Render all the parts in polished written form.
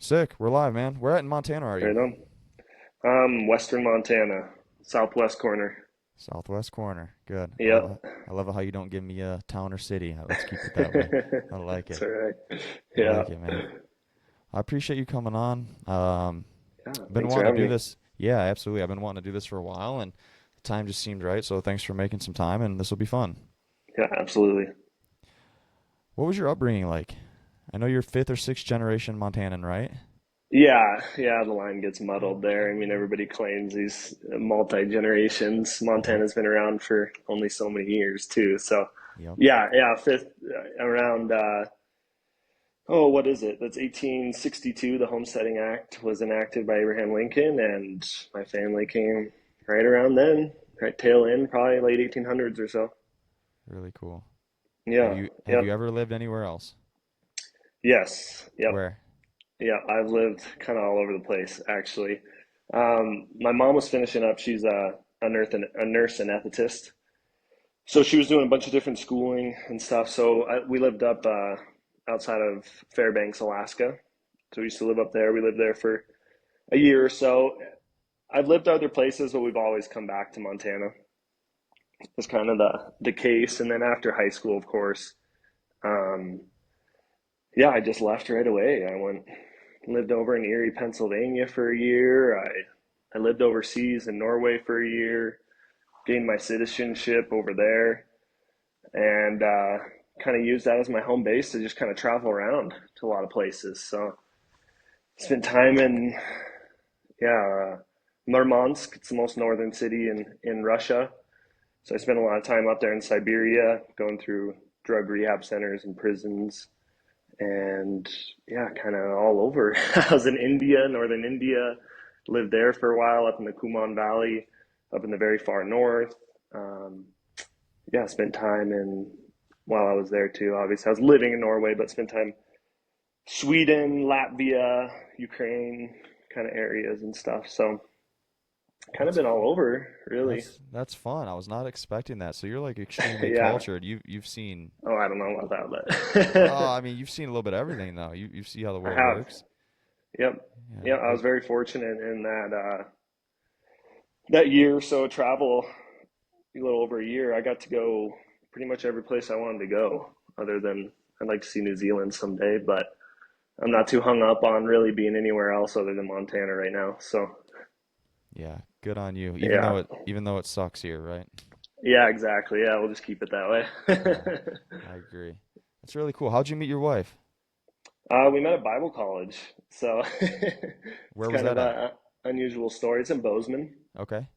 Sick. We're live, man. Where at in Montana are you? Right on. Western Montana, southwest corner. Southwest corner. Good. Yep. I love it how you don't give me a town or city. Let's keep it that way. I like That's it. all right. I Yeah. like it, man. I appreciate you coming on. Yeah. Been Thanks for wanting to having do me. this. Yeah, absolutely. I've been wanting to do this for a while, and the time just seemed right. So thanks for making some time, and this will be fun. Yeah, absolutely. What was your upbringing like? I know you're fifth or sixth generation Montanan, right? Yeah, yeah, the line gets muddled there. I mean, everybody claims these multi-generations. Uh-huh. Montana's been around for only so many years too. So, Yep. yeah, fifth around oh, what is it? That's 1862. The Homesteading Act was enacted by Abraham Lincoln, and my family came right around then, right tail end, probably late 1800s or so. Really cool. Have Yeah, you yep, ever lived anywhere else? yes, yep, Where? yeah. I've lived kind of all over the place, actually. My mom was finishing up. She's a nurse anesthetist. So she was doing a bunch of different schooling and stuff. So we lived up outside of Fairbanks, Alaska. So we used to live up there. We lived there for a year or so. I've lived other places, but we've always come back to Montana. It's kind of the case. And then after high school, of course, um, yeah, I just left right away. I went lived over in Erie, Pennsylvania for a year. I lived overseas in Norway for a year. Gained my citizenship over there, and kind of used that as my home base to just kind of travel around to a lot of places. So spent time in Murmansk. It's the most northern city in Russia. So I spent a lot of time up there in Siberia, going through drug rehab centers and prisons, and yeah, kind of all over. I was in India, northern India, lived there for a while up in the Kuman Valley, up in the very far north. Um, yeah, spent time in while I was there too. Obviously, I was living in Norway, but spent time Sweden, Latvia, Ukraine kind of areas and stuff. So kind of That's been all over, really. that's fun. I was not expecting that. So you're like extremely Yeah. cultured. You've seen Oh, I don't know about oh, that, I mean, you've seen a little bit of everything though. You see how the but I world have. works. Yep. Yeah. Yeah, I was very fortunate in that year or so of travel, a little over a year. I got to go pretty much every place I wanted to go, other than I'd like to see New Zealand someday, but I'm not too hung up on really being anywhere else other than Montana right now. So Yeah, good on you. yeah, Even though it sucks here, right? yeah, exactly. Yeah, we'll just keep it that Yeah, way. I agree. That's really cool. How'd you meet your wife? We met at Bible college, so it's Where was kind of that at? a unusual story. It's in Bozeman. Okay.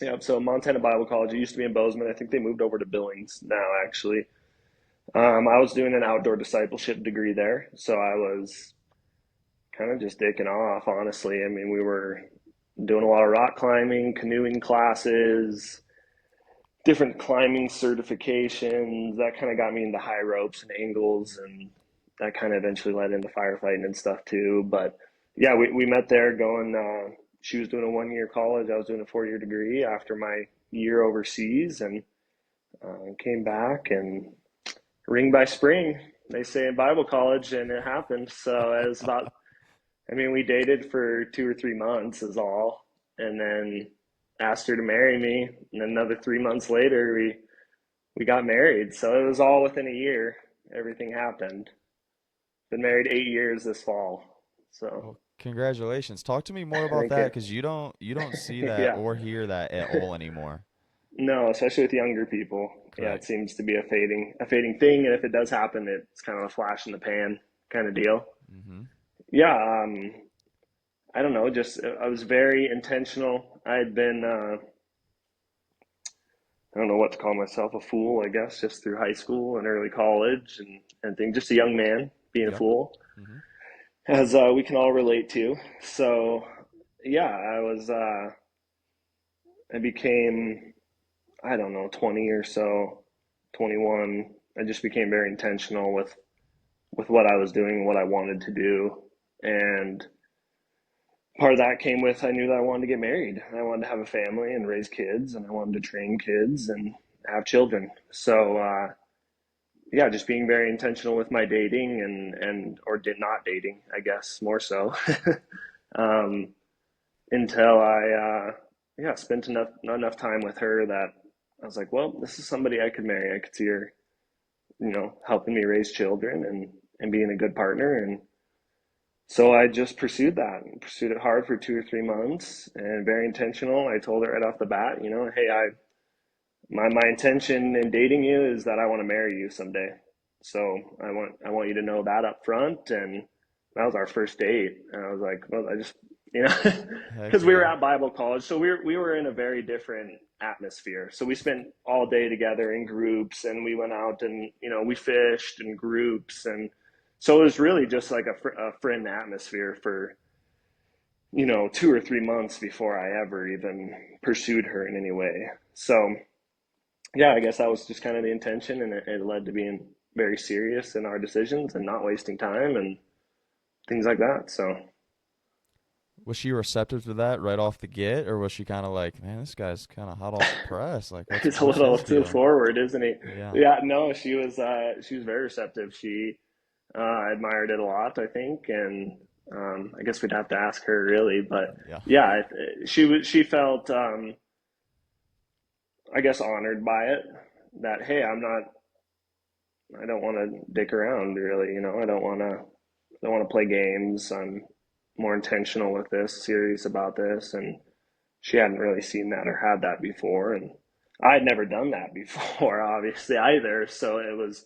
Yeah, so Montana Bible College. It used to be in Bozeman. I think they moved over to Billings now, actually. I was doing an outdoor discipleship degree there, so I was kind of just taking off, honestly. I mean, we were doing a lot of rock climbing, canoeing classes, different climbing certifications. That kind of got me into high ropes and angles, and that kind of eventually led into firefighting and stuff too. But yeah, we met there going, she was doing a 1 year college, I was doing a 4 year degree after my year overseas, and came back and ring by spring, they say in Bible college, and it happened. So it was about, I mean, we dated for 2 or 3 months, is all, and then asked her to marry me. And then another 3 months later, we got married. So it was all within a year. Everything happened. Been married 8 years this fall. So Well, congratulations. Talk to me more about thank that you. because you don't see that Yeah. or hear that at all anymore. No, especially with younger people. Yeah, Right. it seems to be a fading thing, and if it does happen, it's kind of a flash in the pan kind of deal. Mm-hmm. Yeah, I don't know. Just I was very intentional. I had been I don't know what to call myself, a fool, I guess, just through high school and early college and things. Just a young man being a Yep. fool, Mm-hmm. as we can all relate to. So, yeah, I became, I don't know, 20 or so, 21. I just became very intentional with what I was doing, what I wanted to do, and part of that came with I knew that I wanted to get married. I wanted to have a family and raise kids, and I wanted to train kids and have children. So yeah, just being very intentional with my dating and or did not dating, I guess more so, um, until yeah, spent enough time with her that I was like, well, this is somebody I could marry. I could see her, helping me raise children and being a good partner. And so I just pursued that and pursued it hard for 2 or 3 months and very intentional. I told her right off the bat, hey, my intention in dating you is that I want to marry you someday. So I want you to know that up front. And that was our first date. And I was like, well, I just Heck because we were yeah. at Bible college, so we were in a very different atmosphere. So we spent all day together in groups, and we went out and we fished in groups, and so it was really just like a friend atmosphere for 2 or 3 months before I ever even pursued her in any way. So yeah, I guess that was just kind of the intention, and it led to being very serious in our decisions and not wasting time and things like that. So Was she receptive to that right off the get, or was she kind of like, man, this guy's kind of hot off the press? Like, he's a what's little his too deal? forward, isn't he? Yeah. Yeah, no, she was very receptive. She admired it a lot, I think, and I guess we'd have to ask her really, but Yeah. yeah, she felt I guess honored by it. That hey, I don't want to dick around really, I don't want to play games. I'm more intentional with this, serious about this, and she hadn't really seen that or had that before, and I had never done that before, obviously either. So it was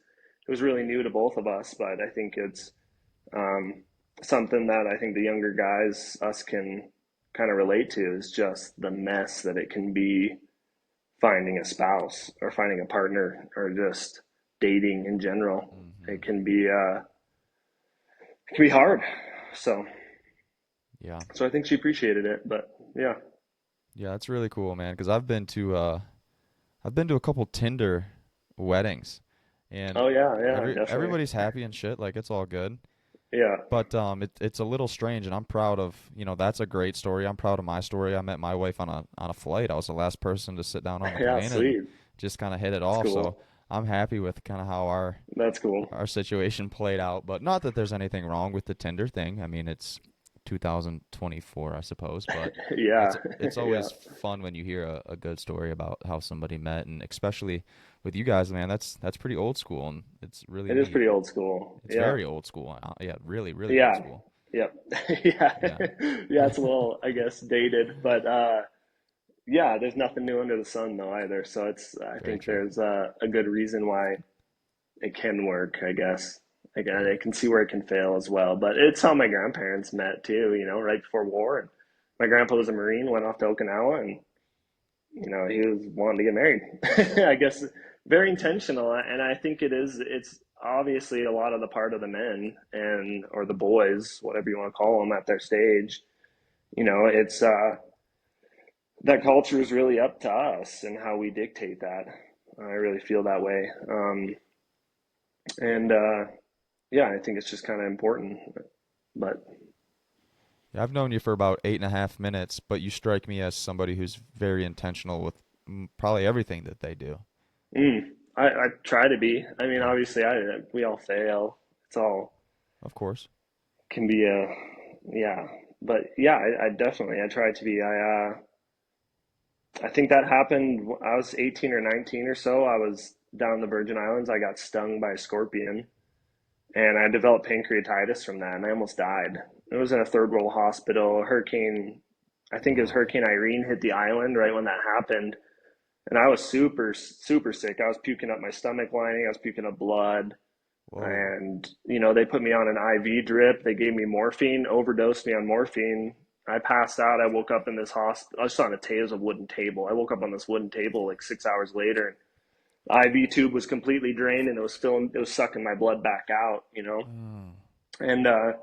really new to both of us, but I think it's um, something that I think the younger guys us can kind of relate to is just the mess that it can be finding a spouse or finding a partner or just dating in general. Hmm. It can be hard. So Yeah. so I think she appreciated it, but yeah. Yeah, that's really cool, man. Because I've been to a couple Tinder weddings, and Oh yeah, yeah, definitely. everybody's happy and shit. Like it's all good. Yeah. But it's a little strange, and I'm proud of, that's a great story. I'm proud of my story. I met my wife on a flight. I was the last person to sit down on the Yeah, plane and sweet. just kind of hit it That's off. So cool. I'm happy with kind of how That's cool. our situation played out. But not that there's anything wrong with the Tinder thing. I mean, it's 2024, I suppose. But Yeah. it's Yeah. always fun when you hear a good story about how somebody met, and especially with you guys, man. That's pretty old school, and it's really It is neat. pretty old school. It's Yeah. very old school. Yeah, really, really old Yeah. school. Yep. Yeah. Yeah. Yeah, it's a little, I guess, dated, but yeah, there's nothing new under the sun though either. So I Very think true. there's a good reason why it can work, I guess. Again, I can see where it can fail as well, but it's how my grandparents met too, right before war. And my grandpa was a Marine, went off to Okinawa, and he was wanting to get married. I guess very intentional, and I think it's obviously a lot of the part of the men and or the boys, whatever you want to call them at their stage. It's that culture is really up to us and how we dictate that. I really feel that way, and yeah, I think it's just kind of important. But Yeah, I've known you for about 8.5 minutes, but you strike me as somebody who's very intentional with probably everything that they do. I try to be. I mean, Yeah, obviously, we all fail. It's all of course. can be a yeah, but yeah, I definitely I tried to be. I think that happened. I was 18 or 19 or so. I was down in the Virgin Islands. I got stung by a scorpion, and I developed pancreatitis from that, and I almost died. It was in a third world hospital. Hurricane, I think it was Oh, Hurricane Irene hit the island right when that happened, and I was super super sick. I was puking up my stomach lining. I was puking up blood. whoa. And they put me on an IV drip. They gave me morphine, overdosed me on morphine. I passed out. I woke up in this hospital. I was on it was a wooden table. I woke up on this wooden table like 6 hours later. The IV tube was completely drained, and it was sucking my blood back out. Oh, And I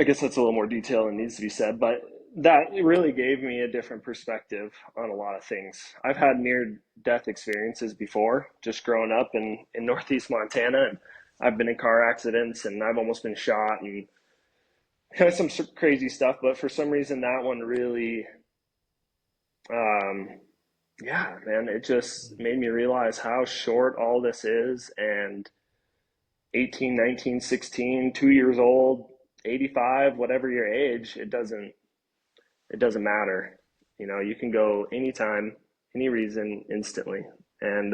guess that's a little more detail than needs to be said, but that really gave me a different perspective on a lot of things. I've had near death experiences before, just growing up in Northeast Montana, and I've been in car accidents and I've almost been shot and kind of some crazy stuff. But for some reason, that one really um, yeah, man, it just made me realize how short all this is. And 18, 19, 16, 2 years old, 85, whatever your age, it doesn't matter. You can go anytime, any reason, instantly. And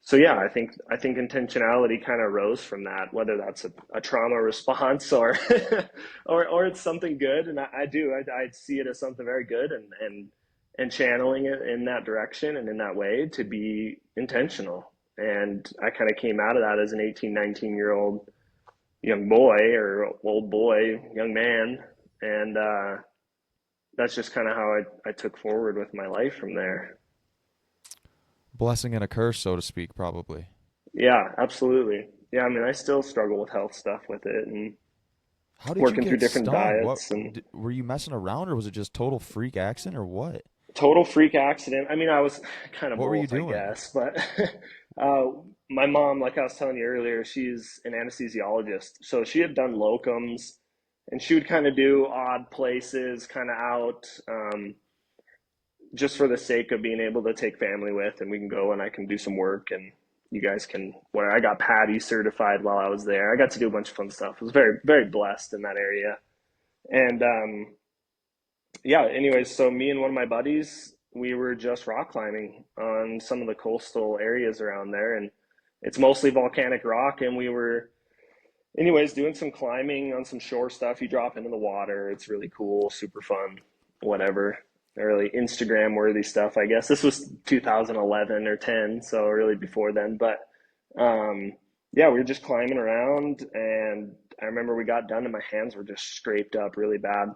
so yeah, I think intentionality kind of rose from that, whether that's a trauma response or or it's something good. And I see it as something very good, and channeling it in that direction and in that way to be intentional. And I kind of came out of that as an 18, 19-year old young boy, or old boy, young man. And that's just kind of how I took forward with my life from there. Blessing and a curse, so to speak, probably. Yeah, absolutely. Yeah, I mean, I still struggle with health stuff with it, and How did you working through get different stung? diets and Were you messing around, or was it just total freak accident, or what? total freak accident. I mean, I was kind of What were you both, I doing? guess, but uh, my mom, like I was telling you earlier, she's an anesthesiologist. So she had done locums, and she would kind of do odd places, kind of out, just for the sake of being able to take family with, and we can go and I can do some work, and you guys can. Where I got Patty certified while I was there, I got to do a bunch of fun stuff. I was very, very blessed in that area. And yeah, anyways, so me and one of my buddies, we were just rock climbing on some of the coastal areas around there, and it's mostly volcanic rock. And we were, anyways, doing some climbing on some shore stuff. You drop into the water, it's really cool, super fun, whatever. Really Instagram worthy stuff, I guess. This was 2011 or 10, so really before then. But um, yeah, we were just climbing around, and I remember we got done, and my hands were just scraped up really bad.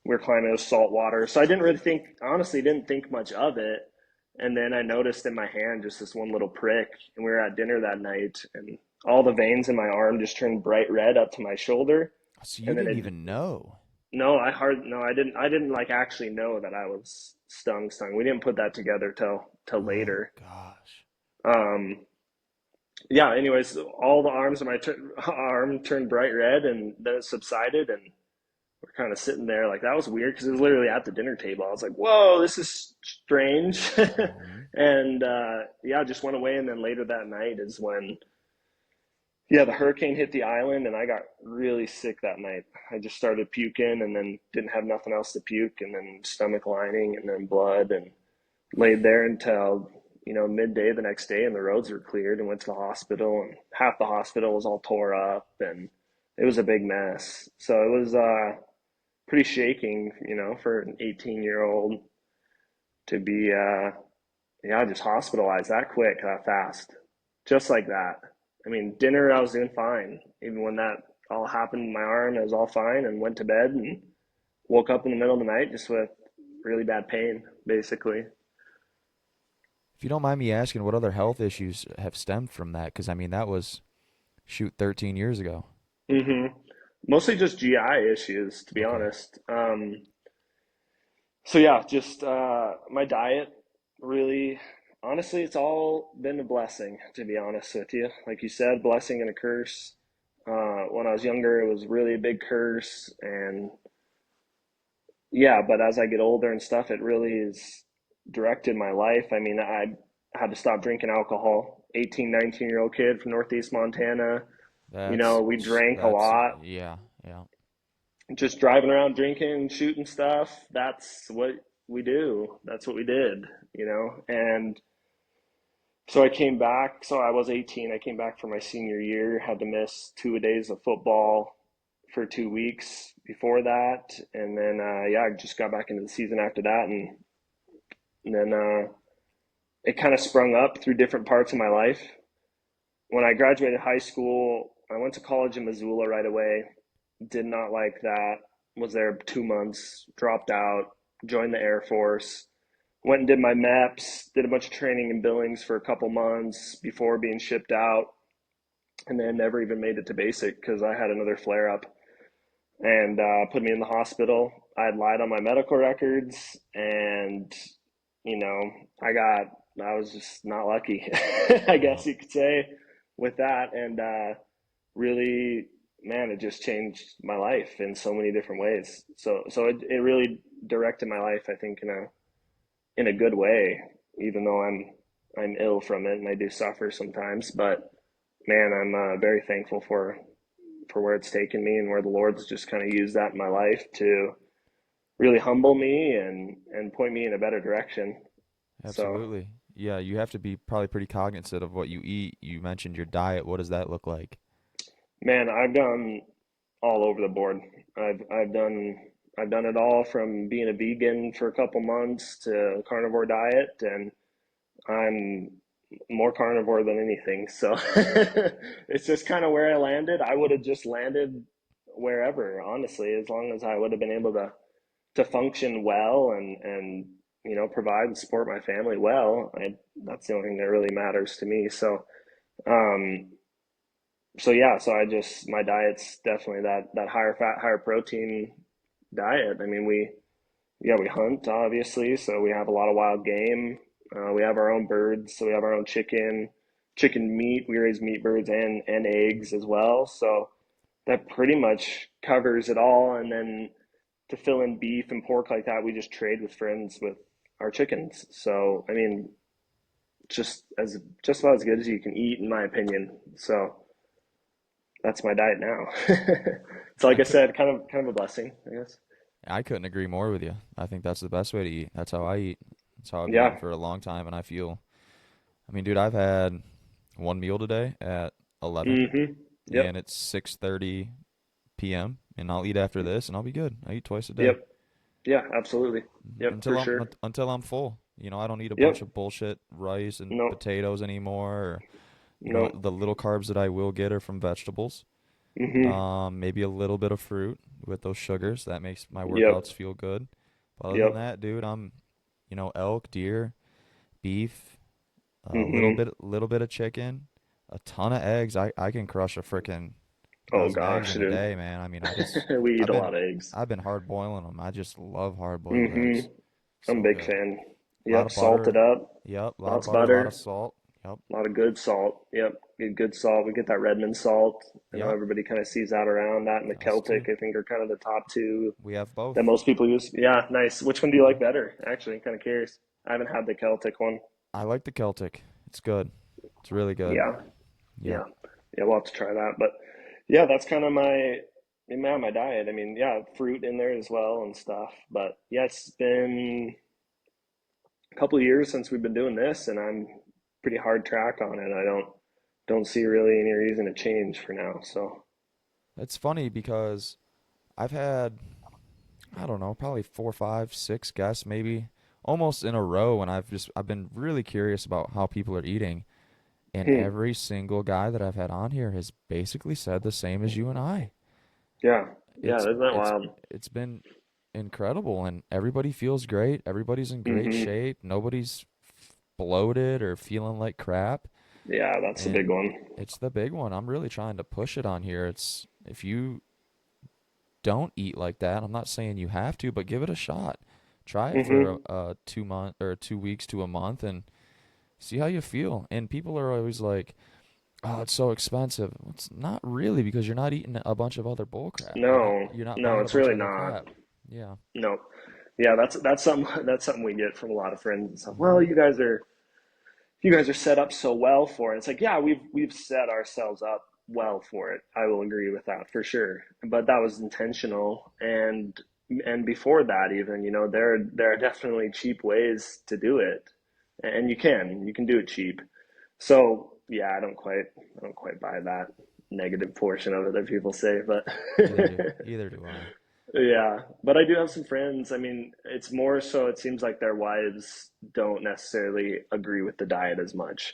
We were climbing those salt water, so I didn't really think, honestly, didn't think much of it. And then I noticed in my hand just this one little prick, and we were at dinner that night, and all the veins in my arm just turned bright red up to my shoulder. So you And then didn't it, even know. no, no, I didn't like actually know that I was stung. We didn't put that together till Oh later. gosh. Um, yeah, anyways, all the arms of my arm turned bright red, and then it subsided, and we're kind of sitting there like that was weird because it was literally at the dinner table. I was like, "Whoa, this is strange," Hmm. and yeah, just went away. And then later that night is when, yeah, the hurricane hit the island, and I got really sick that night. I just started puking, and then didn't have nothing else to puke, and then stomach lining, and then blood, and laid there until midday the next day, and the roads were cleared, and went to the hospital, and half the hospital was all tore up, and it was a big mess. So it was pretty shaking, for an 18-year-old to be yeah, just hospitalized that quick, that fast, just like that. I mean, dinner I was doing fine, even when that all happened in my arm. I was all fine, and went to bed and woke up in the middle of the night just with really bad pain, basically. If you don't mind me asking, what other health issues have stemmed from that? Because I mean, that was shoot 13 years ago. hmm Mostly just GI issues, to be Okay. honest. So yeah, just my diet really, honestly, it's all been a blessing, to be honest with you. Like you said, blessing and a curse. When I was younger, it was really a big curse, and yeah, but as I get older and stuff, it really is directed my life. I mean, I had to stop drinking alcohol. 18, 19-year-old kid from Northeast Montana. We drank a That's lot, yeah, yeah. just driving around drinking, shooting stuff. That's what we do. That's what we did. And so I came back. So I was 18. I came back for my senior year, had to miss 2 days of football for 2 weeks before that. And then, yeah, I just got back into the season after that. And then it kind of sprung up through different parts of my life. When I graduated high school, I went to college in Missoula right away. Did not like that. Was there 2 months, dropped out, joined the Air Force, went and did my MEPS, did a bunch of training in Billings for a couple months before being shipped out, and then never even made it to basic because I had another flare up, and put me in the hospital. I had lied on my medical records, and you know, I was just not lucky, I Yeah. guess you could say, with that, and really, man, it just changed my life in so many different ways. So it really directed my life, I think, in a good way, even though I'm ill from it and I do suffer sometimes. But man, I'm very thankful for where it's taken me and where the Lord's just kind of used that in my life to really humble me and point me in a better direction. So, Absolutely. Yeah, you have to be probably pretty cognizant of what you eat. You mentioned your diet. What does that look like? man, I've done all over the board. I've done it all from being a vegan for a couple months to a carnivore diet, and I'm more carnivore than anything. So it's just kind of where I landed. I would have just landed wherever, honestly, as long as I would have been able to function well and provide and support my family well. That's the only thing that really matters to me. Um, so yeah, so I just my diet's definitely that higher fat, higher protein diet. I mean, we hunt obviously, so we have a lot of wild game. We have our own birds, so we have our own chicken meat. We raise meat birds and eggs as well. So that pretty much covers it all. And then to fill in beef and pork like that, we just trade with friends with our chickens. So I mean, just about as good as you can eat, in my opinion. So that's my diet now. So like I I could said, kind of a blessing, I guess. I couldn't agree more with you. I think that's the best way to eat. That's how I eat. That's how I've been eating Yeah. for a long time, and I mean, dude, I've had one meal today at 11, Mm-hmm. and Yep. it's 6:30 p.m., and I'll eat after this, and I'll be good. I eat twice a day Yep. Yeah, absolutely. Yep, for sure. until I'm full. I don't eat a bunch Yep. of bullshit rice and No. potatoes anymore. Or, No. the little carbs that I will get are from vegetables. Mm-hmm. Maybe a little bit of fruit with those sugars. That makes my Yep. workouts feel good. But other than Yep. that, dude, I'm, elk, deer, beef, a Mm-hmm. little bit of chicken, a ton of eggs. I can crush a freaking Oh dozen eggs gosh, in a dude. day, man. I mean, We eat I've a been, lot of eggs. I've been hard boiling them. I just love hard boiled Mm-hmm. eggs. I'm a So big good. fan. A lot Yep, of salted butter. up. Yep. A lot of Lots of butter, a lot of butter. salt. Yep. A lot of good salt. Yep, get good salt. We get that Redmond salt. I know Yep. everybody kind of sees that around. That and the Us too. Celtic, I think, are kind of the top two We have that both. most people use. Yeah, nice. Which one do you like better? Actually, I'm kind of curious. I haven't had the Celtic one. I like the Celtic. It's good. It's really good. Yeah, Yep. yeah, yeah. We'll have to try that. But yeah, that's kind of my diet. I mean, yeah, fruit in there as well and stuff. But yeah, it's been a couple of years since we've been doing this, and I'm pretty hard track on it. I don't see really any reason to change for now. So. It's funny because I've had, I don't know, probably four, five, six guests maybe almost in a row, and I've been really curious about how people are eating, and Hmm. every single guy that I've had on here has basically said the same as you and I. Yeah. Yeah. It's Isn't that it's wild? it's been incredible, and everybody feels great. Everybody's in great Hmm. shape. Nobody's bloated or feeling like crap, Yeah, that's a big and one. it's the big one. I'm really trying to push it on here. It's if you don't eat like that, I'm not saying you have to, but give it a shot. Try it for Hmm. 2 month or 2 weeks to a month and see how you feel. And people are always like, "Oh, it's so expensive." Well, it's not really because you're not eating a bunch of other bull crap. No, You're not no, buying a it's bunch really of other not. crap. Yeah. No. Yeah, that's something that's something we get from a lot of friends and stuff. Hmm. Well, you guys are set up so well for it. It's like, yeah, we've set ourselves up well for it. I will agree with that for sure. But that was intentional, and before that even, there are definitely cheap ways to do it. And you can do it cheap. So, yeah, I don't quite buy that negative portion of it that people say, but Either do I. yeah, but I do have some friends. I mean, it's more so it seems like their wives don't necessarily agree with the diet as much.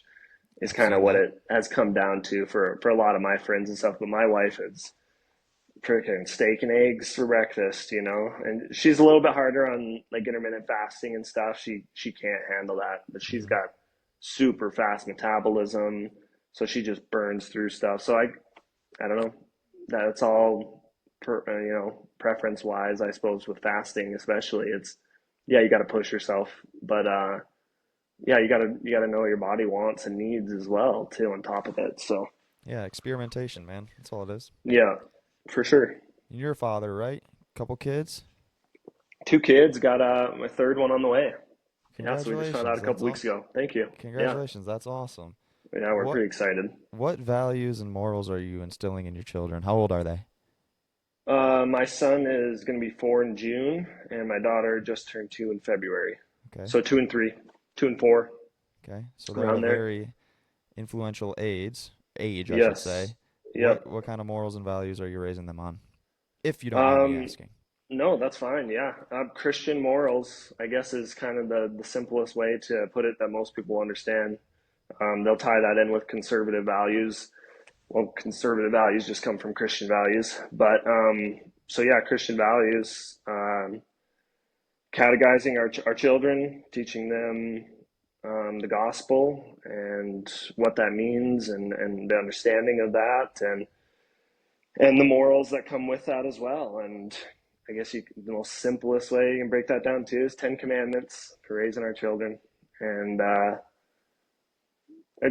Is I've kind of seen what that. it has come down to for a lot of my friends and stuff. But my wife is freaking steak and eggs for breakfast, and she's a little bit harder on like intermittent fasting and stuff. She can't handle that, but she's Hmm. got super fast metabolism, so she just burns through stuff. So I don't know. That's all, preference wise, I suppose, with fasting, especially. It's, yeah, you got to push yourself, but yeah, you gotta know what your body wants and needs as well, too, on top of it. So, Yeah, experimentation, man. That's all it is. yeah, for sure. And you're a father, right? Couple kids? 2 kids, got my third one on the way. Yeah, so we just found out Congratulations. a couple weeks ago. Thank you. Yeah, Congratulations. That's awesome. yeah, we're What pretty excited. what values and morals are you instilling in your children? How old are they? My son is going to be 4 in June, and my daughter just turned 2 in February. Okay. So 2 and 3, 2 and 4, Okay. So they're a around there. very influential age, I should Yes. say. Yep. What kind of morals and values are you raising them on? If you don't mind me Um, asking. no, that's fine. Yeah. Christian morals, I guess, is kind of the simplest way to put it that most people understand. They'll tie that in with conservative values. Well, conservative values just come from Christian values. But so, yeah, Christian values, catechizing our children, teaching them the gospel and what that means and the understanding of that and the morals that come with that as well. And I guess the most simplest way you can break that down too is 10 commandments for raising our children. And I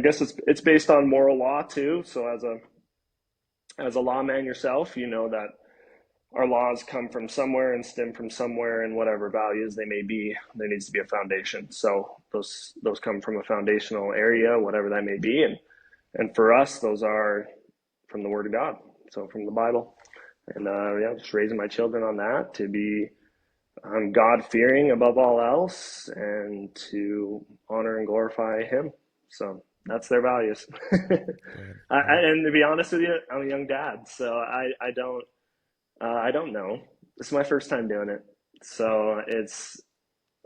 guess it's based on moral law too. So as a lawman yourself, you know that our laws come from somewhere and stem from somewhere, and whatever values they may be, there needs to be a foundation. So those come from a foundational area, whatever that may be, and for us, those are from the Word of God, so from the Bible. And yeah, just raising my children on that to be God fearing above all else, and to honor and glorify Him. So that's their values. Good. And to be honest with you, I'm a young dad, so I don't know. This is my first time doing it, so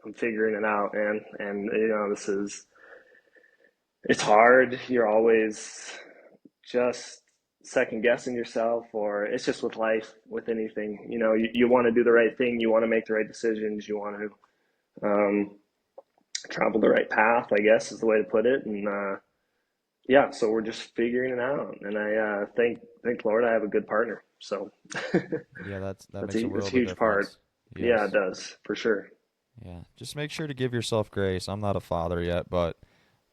I'm figuring it out, man. And it's hard. You're always just second guessing yourself, or it's just with life, with anything. You want to do the right thing, you want to make the right decisions, you want to travel the right path, I guess is the way to put it. And yeah, so we're just figuring it out. And I thank Lord I have a good partner. So Yeah, that that's makes a a world of huge part. difference. Yeah, it Yes. does for sure. Yeah. Just make sure to give yourself grace. I'm not a father yet, but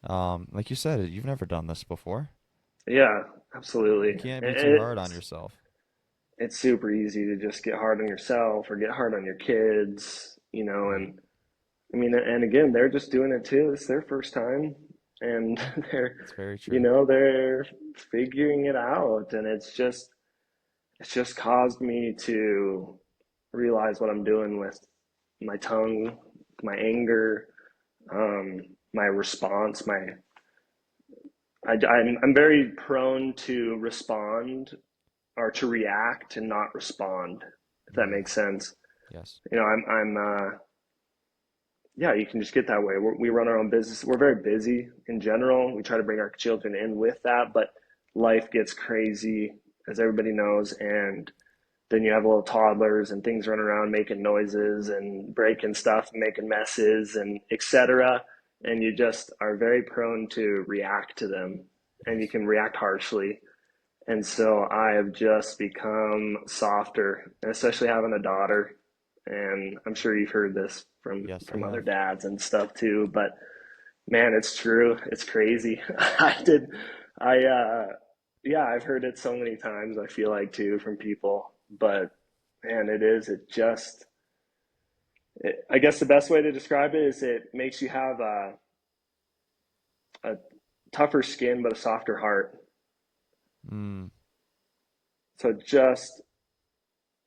like you said, you've never done this before. Yeah, You absolutely. can't be too hard on It's yourself. it's super easy to just get hard on yourself or get hard on your kids, Right. and I mean, and again, they're just doing it too. It's their first time, and Yeah. they're, It's very true. they're figuring it out, and it's just caused me to realize what I'm doing with my tongue, my anger, um, my response, I'm very prone to respond or to react and not respond, if that Mm, makes sense. yes. I'm yeah, you can just get that way. We run our own business. We're very busy in general. We try to bring our children in with that, but life gets crazy, as everybody knows. And then you have little toddlers and things running around making noises and breaking stuff and making messes and etc. And you just are very prone to react to them, and you Yes. can react harshly. And so I have just become softer, especially having a daughter. And I'm sure you've heard this from Yes, I from other have. dads and stuff too. But man, it's true. It's crazy. I did. Yeah, I've heard it so many times. I feel like too from people. But man, it is. I guess the best way to describe it is it makes you have a tougher skin but a softer heart. Mm, So just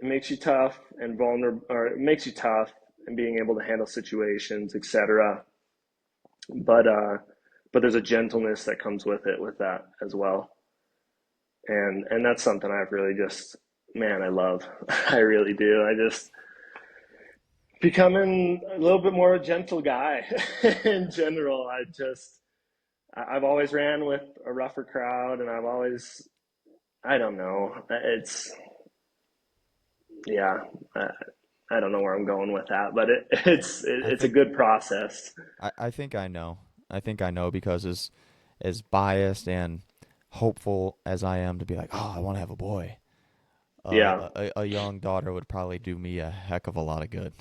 it makes you tough and vulnerable, or it makes you tough and being able to handle situations, etc. But but there's a gentleness that comes with it with that as well, and that's something I've really just, man, I love. I really do. I just becoming a little bit more gentle guy in general. I've always ran with a rougher crowd, and I've always, I don't know. Yeah. Uh, I don't know where I'm going with that, but I it's a think good process. I think I know. I think I know because as biased and hopeful as I am to be like, oh, I want to have a boy. Yeah, A young daughter would probably do me a heck of a lot of good.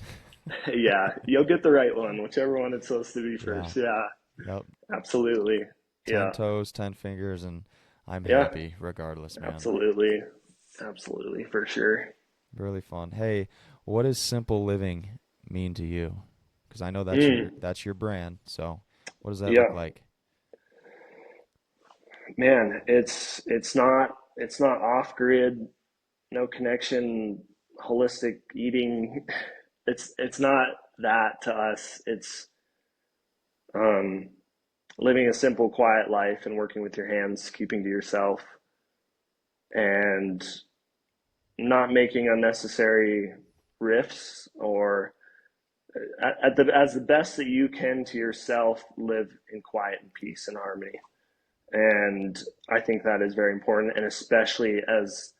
yeah, you'll get the right one, whichever one it's supposed to be Yeah. first. Yeah, Yep. absolutely. 10 Yeah, toes, 10 fingers, and I'm yeah, happy regardless, man. absolutely, absolutely for sure. Really fun. Hey, what does simple living mean to you? Because I know Mm, that's your brand. So, what does that look yeah, like? man, it's not off grid, no connection, holistic eating. It's not that to us. It's um, living a simple, quiet life and working with your hands, keeping to yourself, and not making unnecessary riffs or as the best that you can to yourself, live in quiet and peace and harmony. And I think that is very important, and especially as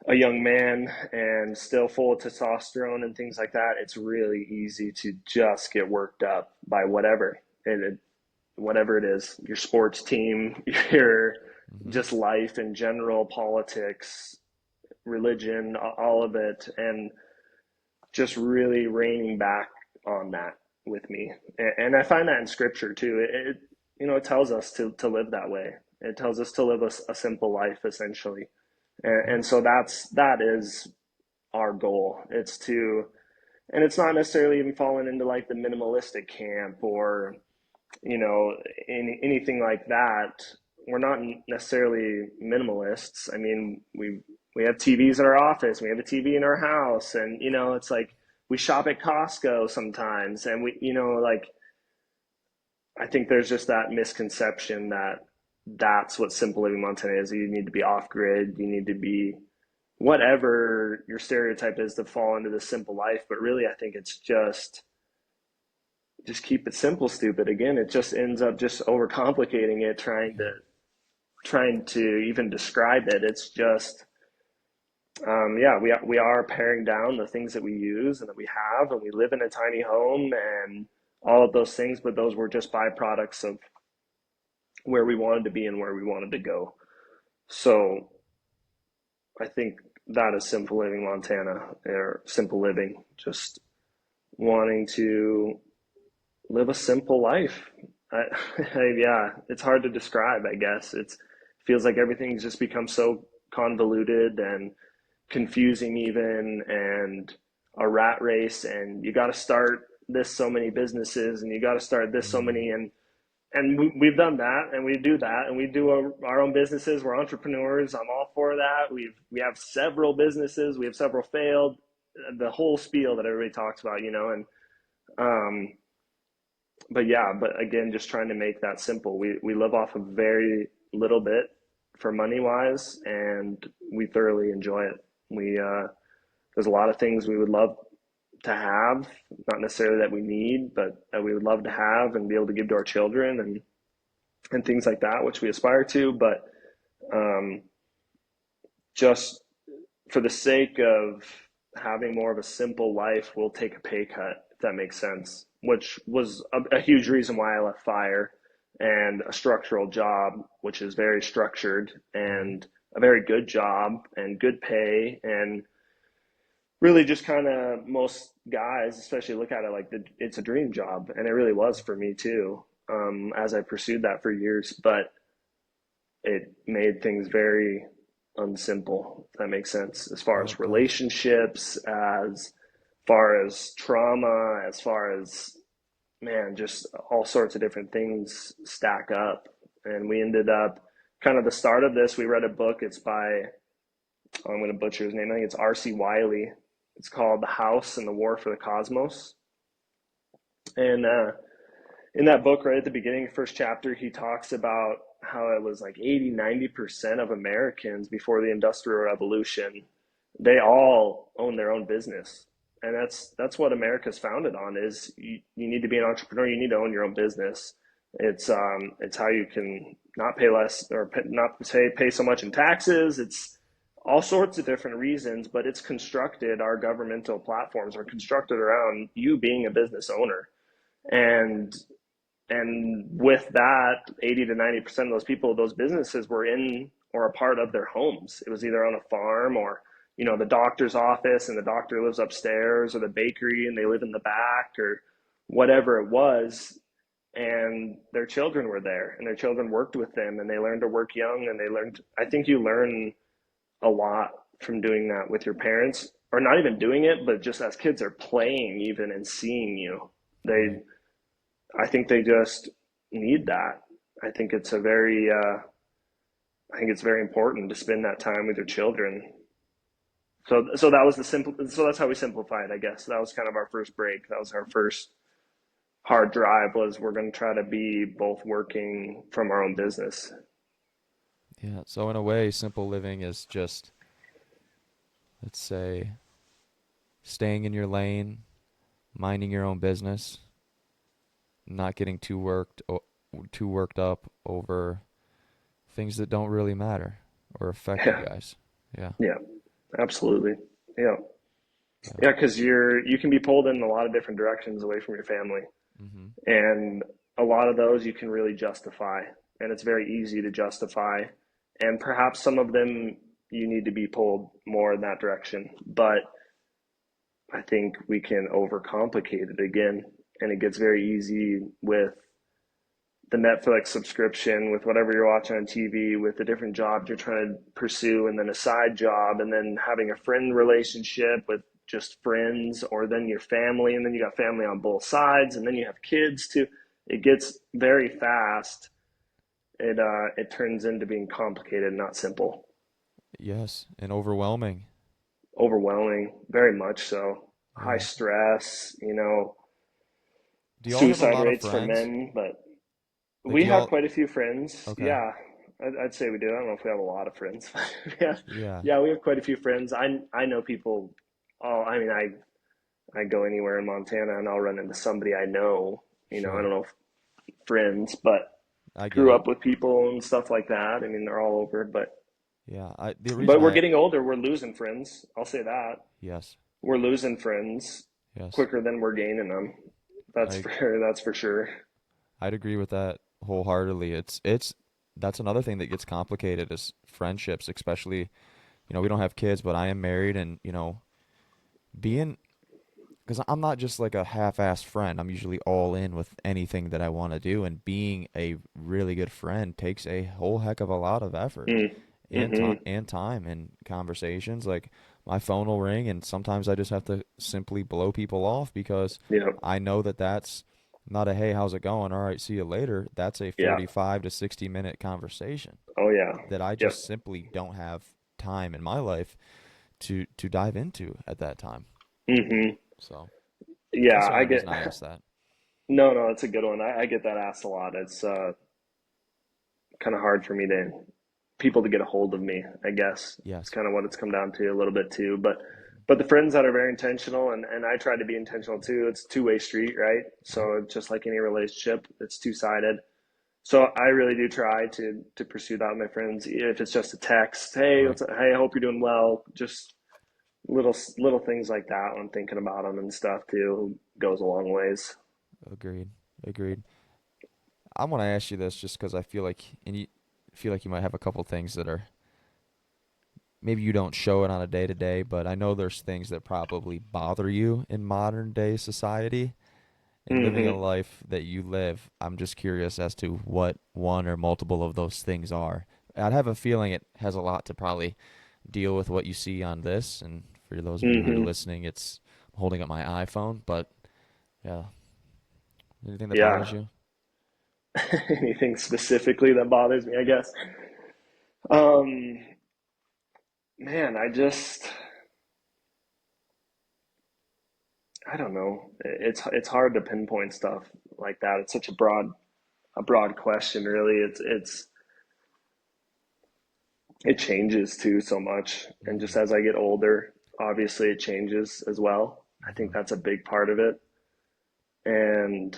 a young man and still full of testosterone and things like that, it's really easy to just get worked up by whatever it is, your sports team, your Mm-hmm. just life in general, politics, religion, all of it, and just really reining back on that with me. And I find that in scripture too. It tells us to live that way. It tells us to live a simple life essentially. Mm-hmm. And so that is our goal. It's to, and it's not necessarily even falling into like the minimalistic camp or, you know, anything like that. We're not necessarily minimalists. I mean, we have TVs in our office, we have a TV in our house, and it's like we shop at Costco sometimes, and like I think there's just that misconception that that's what simple living Montana is. You need to be off grid, you need to be whatever your stereotype is to fall into this simple life, but really I think it's just keep it simple, stupid. Again, it just ends up just overcomplicating it, trying to even describe it. It's just yeah, we are paring down the things that we use and that we have, and we live in a tiny home and all of those things, but those were just byproducts of where we wanted to be and where we wanted to go. So I think that is simple living Montana, or simple living, just wanting to live a simple life. I, yeah, it's hard to describe, I guess. It feels like everything's just become so convoluted and confusing even, and a rat race, and you got to start this so many businesses and you got to start this so Mm. many, and we've done that and we do that and we do our own businesses. We're entrepreneurs. I'm all for that. We have several businesses. We have several failed, the whole spiel that everybody talks about, and um but yeah, but again, just trying to make that simple. We live off of very little bit for money wise, and we thoroughly enjoy it. We There's a lot of things we would love to have, not necessarily that we need, but that we would love to have and be able to give to our children, and things like that, which we aspire to. But um, just for the sake of having more of a simple life, we'll take a pay cut, if that makes sense, which was a huge reason why I left fire and a structural job, which is very structured Mm-hmm. and a very good job and good pay, and really just kind of most guys especially look at it like it's a dream job, and it really was for me too, as I pursued that for years. But it made things very unsimple, if that makes sense, as far Oh, as it does. relationships, as far as trauma, as far as, man, just all sorts of different things stack up. And we ended up, kind of the start of this, we read a book. It's by, I'm going to butcher his name, I think it's R.C. Wiley. It's called The House and the War for the Cosmos. And in that book, right at the beginning, first chapter, he talks about how it was like 80-90% of Americans before the Industrial Revolution, they all own their own business. And that's what America's founded on, is you need to be an entrepreneur, you need to own your own business. It's how you can not pay less, or not pay so much in taxes. It's all sorts of different reasons, but it's constructed, our governmental platforms are constructed around you being a business owner. And and with that, 80 to 90% of those people, those businesses were in or a part of their homes. It was either on a farm, or the doctor's office and the doctor lives upstairs, or the bakery and they live in the back, or whatever it was. And their children were there, and their children worked with them, and they learned to work young, and they learned, I think you learn a lot from doing that with your parents. or not even doing it, but just as kids are playing even and seeing you, Right. they, I think they just need that. I think it's a very, I think it's very important to spend that time with your children. So that was the simple. So that's how we simplified, I guess. That was kind of our first break. That was our first hard drive. Was we're going to try to be both working from our own business. Yeah. So in a way, simple living is just, let's say, staying in your lane, minding your own business, not getting too worked up over things that don't really matter or affect you Yeah, guys. Yeah. yeah, absolutely. Yeah, Yeah. yeah, because you can be pulled in a lot of different directions away from your family, Mhm. and a lot of those you can really justify, and it's very easy to justify, and perhaps some of them you need to be pulled more in that direction, but I think we can overcomplicate it again, and it gets very easy with the Netflix subscription, with whatever you're watching on TV, with the different jobs you're trying to pursue, and then a side job, and then having a friend relationship with just friends, or then your family, and then you got family on both sides, and then you have kids too. It gets very fast. It turns into being complicated, not simple. Yes, and overwhelming. Overwhelming, very much so. High Yeah. stress, Do y'all have a suicide lot of rates for friends? men, but Like, we do have y'all? quite a few friends. Okay. Yeah, I'd say we do. I don't know if we have a lot of friends, but yeah, Yeah. yeah, we have quite a few friends. I know people. Oh, I mean, I go anywhere in Montana and I'll run into somebody I know. I Sure. don't know if friends, but I get grew it. up with people and stuff like that. I mean, they're all over, Yeah. The reason but we're I getting older. We're losing friends. I'll say that. yes. We're losing friends Yes. quicker than we're gaining them. I That's for sure. I'd agree with that wholeheartedly. It's that's another thing that gets complicated is friendships, especially, we don't have kids, but I am married and, being because I'm not just like a half-assed friend. I'm usually all in with anything that I want to do, and being a really good friend takes a whole heck of a lot of effort Mm. Mm-hmm. and time and conversations. Like my phone will ring, and sometimes I just have to simply blow people off because Yeah. I know that that's not a hey, how's it going? All right, see you later. That's a Yeah. 45 to 60-minute conversation Oh yeah. that I Yep. just simply don't have time in my life to dive into at that time. Mm-hmm. So that's Yeah, the I only get. reason I asked that. No, no, it's a good one. I get that asked a lot. It's kind of hard for me to people to get a hold of me. I guess it's Yes. kind of what it's come down to a little bit too. But the friends that are very intentional, and I try to be intentional too. It's a two-way street, right? Right. So just like any relationship, it's two-sided. So I really do try to pursue that with my friends. If it's just a text, hey, Right. hey, I hope you're doing well. Just little things like that when I'm thinking about them and stuff too goes a long ways. Agreed. Agreed. I want to ask you this just because I feel like, and you feel like you might have a couple things that are maybe you don't show it on a day to day, but I know there's things that probably bother you in modern day society and living a Hmm. life that you live. I'm just curious as to what one or multiple of those things are. I'd have a feeling it has a lot to probably deal with what you see on this. And for those of you who are Hmm. listening, it's I'm holding up my iPhone, but yeah, anything that bothers Yeah. you? Anything specifically that bothers me, I guess. Um, Man, I don't know. It's hard to pinpoint stuff like that. It's such a broad question, really. It changes too so much, and just Mm-hmm. as I get older, obviously it changes as well. I think Mm-hmm. that's a big part of it. And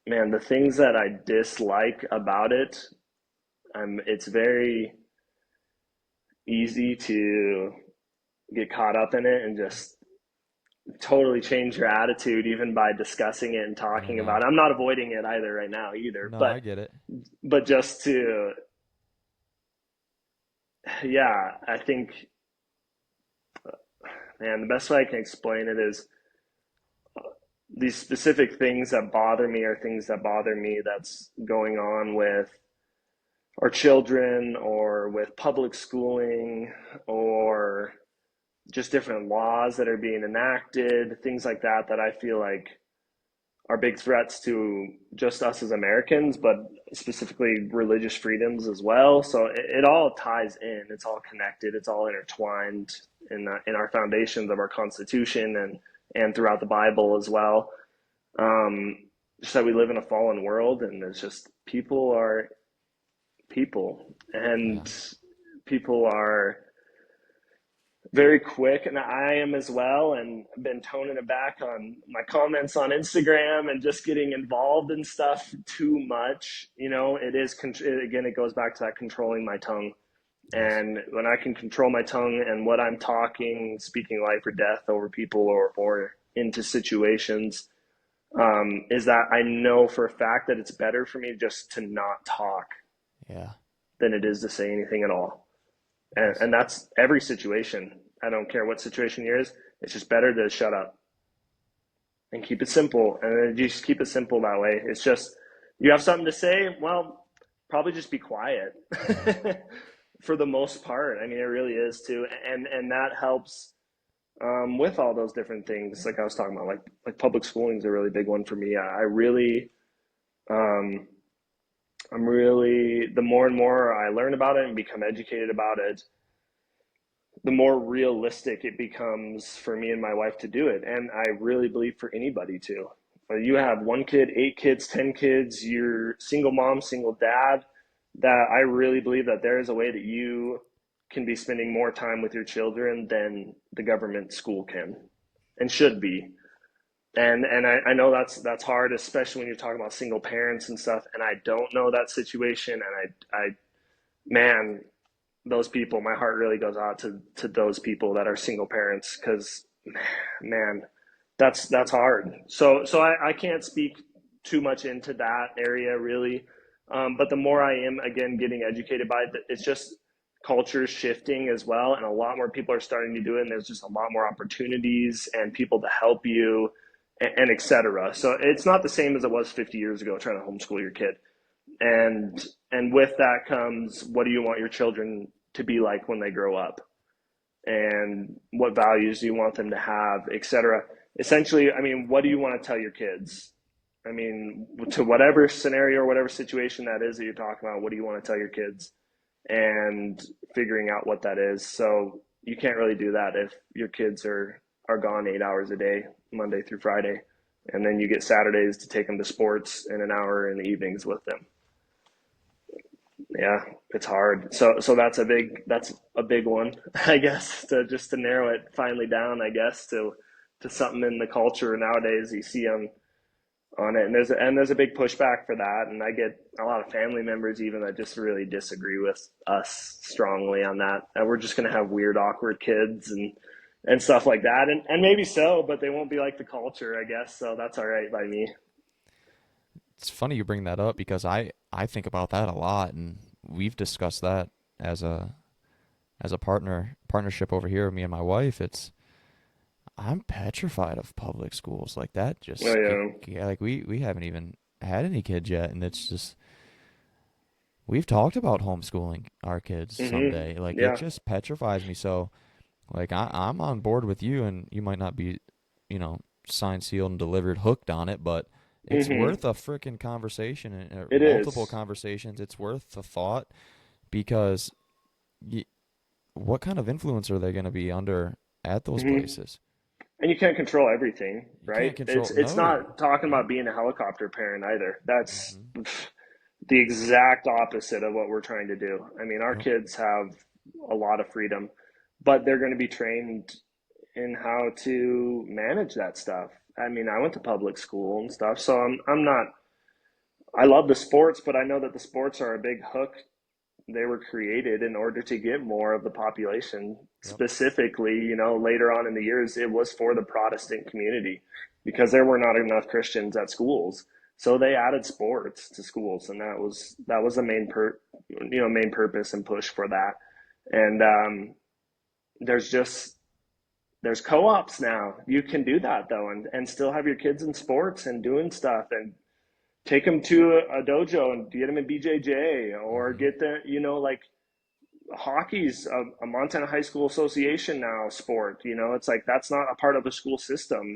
man, the things that I dislike about it, it's very easy to get caught up in it and just totally change your attitude even by discussing it and I talking about know. it. I'm not avoiding it either right now either, No, I get it. but just to yeah, I think man, the best way I can explain it is these specific things that bother me are things that bother me that's going on with our children or with public schooling or just different laws that are being enacted, things like that, that I feel like are big threats to just us as Americans, but specifically religious freedoms as well. So it all ties in. It's all connected. It's all intertwined in our foundations of our Constitution and throughout the Bible as well. Um, just that we live in a fallen world, and it's just people are people, Yeah. and people are very quick, and I am as well, and I've been toning it back on my comments on Instagram and just getting involved in stuff too much. It is, again, it goes back to that controlling my tongue. Yes. And when I can control my tongue and what I'm talking, speaking life or death over people, or into situations, is that I know for a fact that it's better for me just to not talk Yeah. than it is to say anything at all. And, Yes. and that's every situation. I don't care what situation you're in. It's just better to shut up and keep it simple. And you just keep it simple that way. It's just, you have something to say, well, probably just be quiet for the most part. I mean, it really is too. And that helps with all those different things. Like I was talking about, like public schooling is a really big one for me. Um, I'm really, the more and more I learn about it and become educated about it, the more realistic it becomes for me and my wife to do it. And I really believe for anybody to. You have one kid, 8 kids, 10 kids, you're single mom, single dad, that I really believe that there is a way that you can be spending more time with your children than the government school can and should be. And I know that's hard, especially when you're talking about single parents and stuff. And I don't know that situation. And I man, those people, my heart really goes out to those people that are single parents, because man, that's hard. So I can't speak too much into that area really, but the more I am again getting educated by it, it's just culture shifting as well, and a lot more people are starting to do it, and there's just a lot more opportunities and people to help you, and etc. So it's not the same as it was 50 years ago trying to homeschool your kid. And with that comes, what do you want your children to be like when they grow up, and what values do you want them to have, etc. Essentially, I mean, what do you want to tell your kids? I mean, to whatever scenario or whatever situation that is that you're talking about, what do you want to tell your kids, and figuring out what that is. So you can't really do that if your kids are gone 8 hours a day, Monday through Friday, and then you get Saturdays to take them to sports and an hour in the evenings with them. Yeah, it's hard. So that's a big one, I guess, to just to narrow it finally down, I guess, to something in the culture nowadays you see on it. And there's a big pushback for that, and I get a lot of family members even that just really disagree with us strongly on that. And we're just gonna have weird, awkward kids and stuff like that. And maybe so, but they won't be like the culture, I guess. So that's all right by me. It's funny you bring that up because I think about that a lot, and we've discussed that as a partnership over here, me and my wife. It's I'm petrified of public schools like that. Oh Just yeah. yeah, like we haven't even had any kids yet, and it's just we've talked about homeschooling our kids someday. Like it Yeah. just petrifies me. So like I'm on board with you, and you might not be, you know, signed, sealed, and delivered, hooked on it, but it's hmm worth a freaking conversation and It multiple is. conversations. It's worth the thought because y what kind of influence are they going to be under at those hmm places? And you can't control everything, You right? can't control. It's No. not talking about Nope. being a helicopter parent either. That's Hmm. the exact opposite of what we're trying to do. I mean, our Yep. kids have a lot of freedom, but they're going to be trained in how to manage that stuff. I mean, I went to public school and stuff, so I'm not. I love the sports, but I know that the sports are a big hook. They were created in order to get more of the population. Yep. Specifically, later on in the years, it was for the Protestant community because there were not enough Christians at schools. So they added sports to schools, and that was the main purpose and push for that. And there's just there's co-ops now. You can do that though, and still have your kids in sports and doing stuff, and take them to a dojo and get them in BJJ, or Hmm. get them, like hockey's a Montana High School Association now sport. It's like that's not a part of the school system.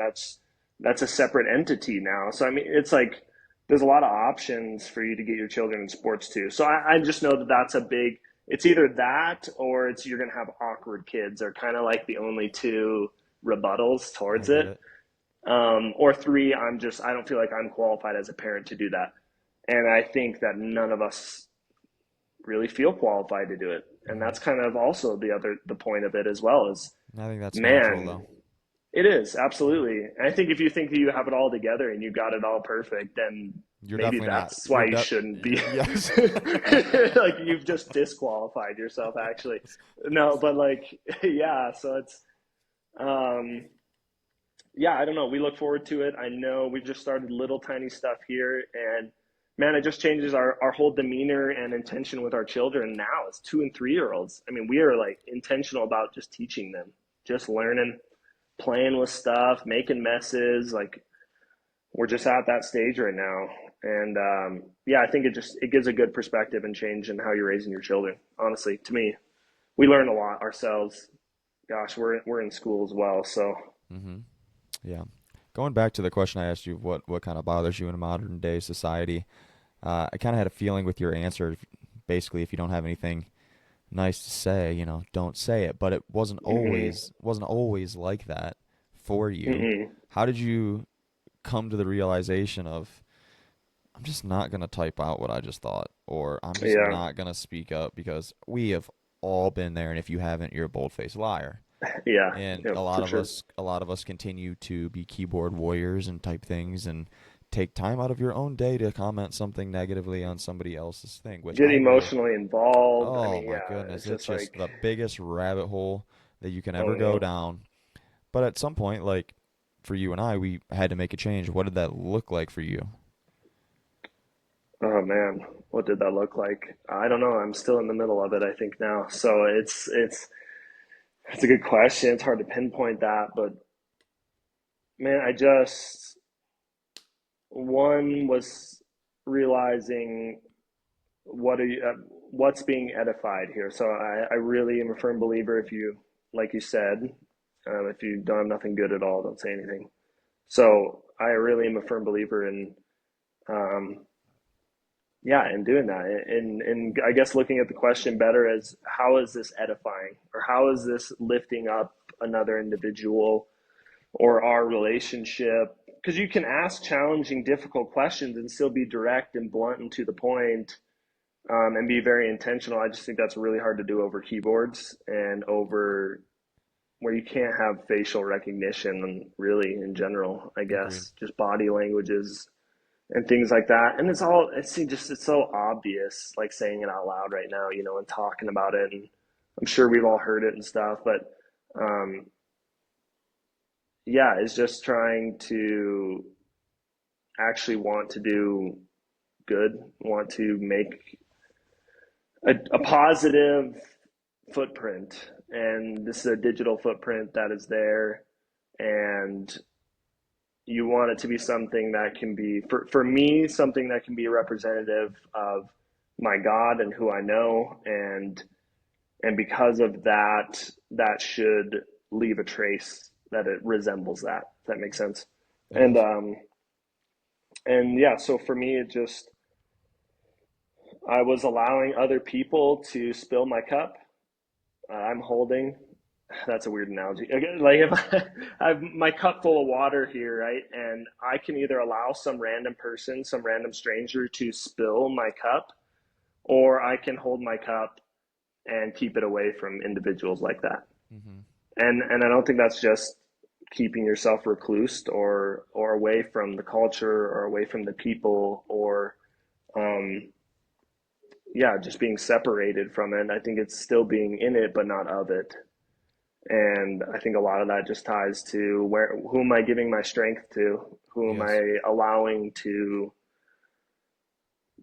That's a separate entity now. So I mean, it's like there's a lot of options for you to get your children in sports too. So I just know that that's a big. It's either that or it's you're gonna have awkward kids are kind of like the only two rebuttals I towards get it. it. Or three, I don't feel like I'm qualified as a parent to do that. And I think that none of us really feel qualified to do it. And Hmm. that's kind of also the point of it as well is, I think that's natural man, though. it is absolutely. And I think if you think that you have it all together and you got it all perfect, then You're maybe definitely not. that's why you shouldn't be Yes. like you've just disqualified yourself actually. No, but like yeah, so it's um yeah, I don't know. We look forward to it. I know we've just started little tiny stuff here, and man, it just changes our whole demeanor and intention with our children now as 2 and 3 year olds. I mean, we are like intentional about just teaching them, just learning, playing with stuff, making messes. Like we're just at that stage right now. And yeah, I think it gives a good perspective and change in how you're raising your children. Honestly, to me, we learn a lot ourselves. Gosh, we're in school as well, so Hmm. Yeah. Going back to the question I asked you, what kind of bothers you in modern day society? I kind of had a feeling with your answer. Basically, if you don't have anything nice to say, don't say it. But it mm-mm, wasn't always like that for you. mm-mm. How did you come to the realization of I'm just not gonna type out what I just thought, or I'm just Yeah, not gonna speak up because we have all been there, and if you haven't, you're a bold-faced liar. yeah, And yeah, for sure. a lot of us continue to be keyboard warriors and type things and take time out of your own day to comment something negatively on somebody else's thing, which Get I know, emotionally involved. I oh mean, my yeah, goodness, it's it's just just like, the biggest rabbit hole that you can oh ever go no, down. But at some point, like for you and I, we had to make a change. What did that look like for you? oh man, what did that look like? I don't know. I'm still in the middle of it, I think now. So it's a good question. It's hard to pinpoint that, but man, I just one was realizing what's being edified here. So I really am a firm believer. If you, like you said, if you don't have nothing good at all, don't say anything. So I really am a firm believer in, um, yeah, in doing that. And I guess looking at the question better as how is this edifying or how is this lifting up another individual or our relationship? Because you can ask challenging, difficult questions and still be direct and blunt and to the point, and be very intentional. I just think that's really hard to do over keyboards and over where you can't have facial recognition, really, in general, I Agreed. guess, just body languages and things like that. And it's so obvious, like saying it out loud right now, and talking about it. And I'm sure we've all heard it and stuff, but um, yeah, it's just trying to actually want to do good, want to make a positive footprint. And this is a digital footprint that is there. And you want it to be something that can be for me something that can be representative of my God and who I know, and because of that, that should leave a trace that it resembles that. If that makes sense. It and does. um and yeah, so for me it just I was allowing other people to spill my cup. I'm holding. That's a weird analogy. Like if I have my cup full of water here, right, and I can either allow some random person, some random stranger to spill my cup, or I can hold my cup and keep it away from individuals like that. Hmm. And I don't think that's just keeping yourself reclused or away from the culture or away from the people or um, yeah, just being separated from it. I think it's still being in it, but not of it. And I think a lot of that just ties to who am I giving my strength to? Who am Yes. I allowing to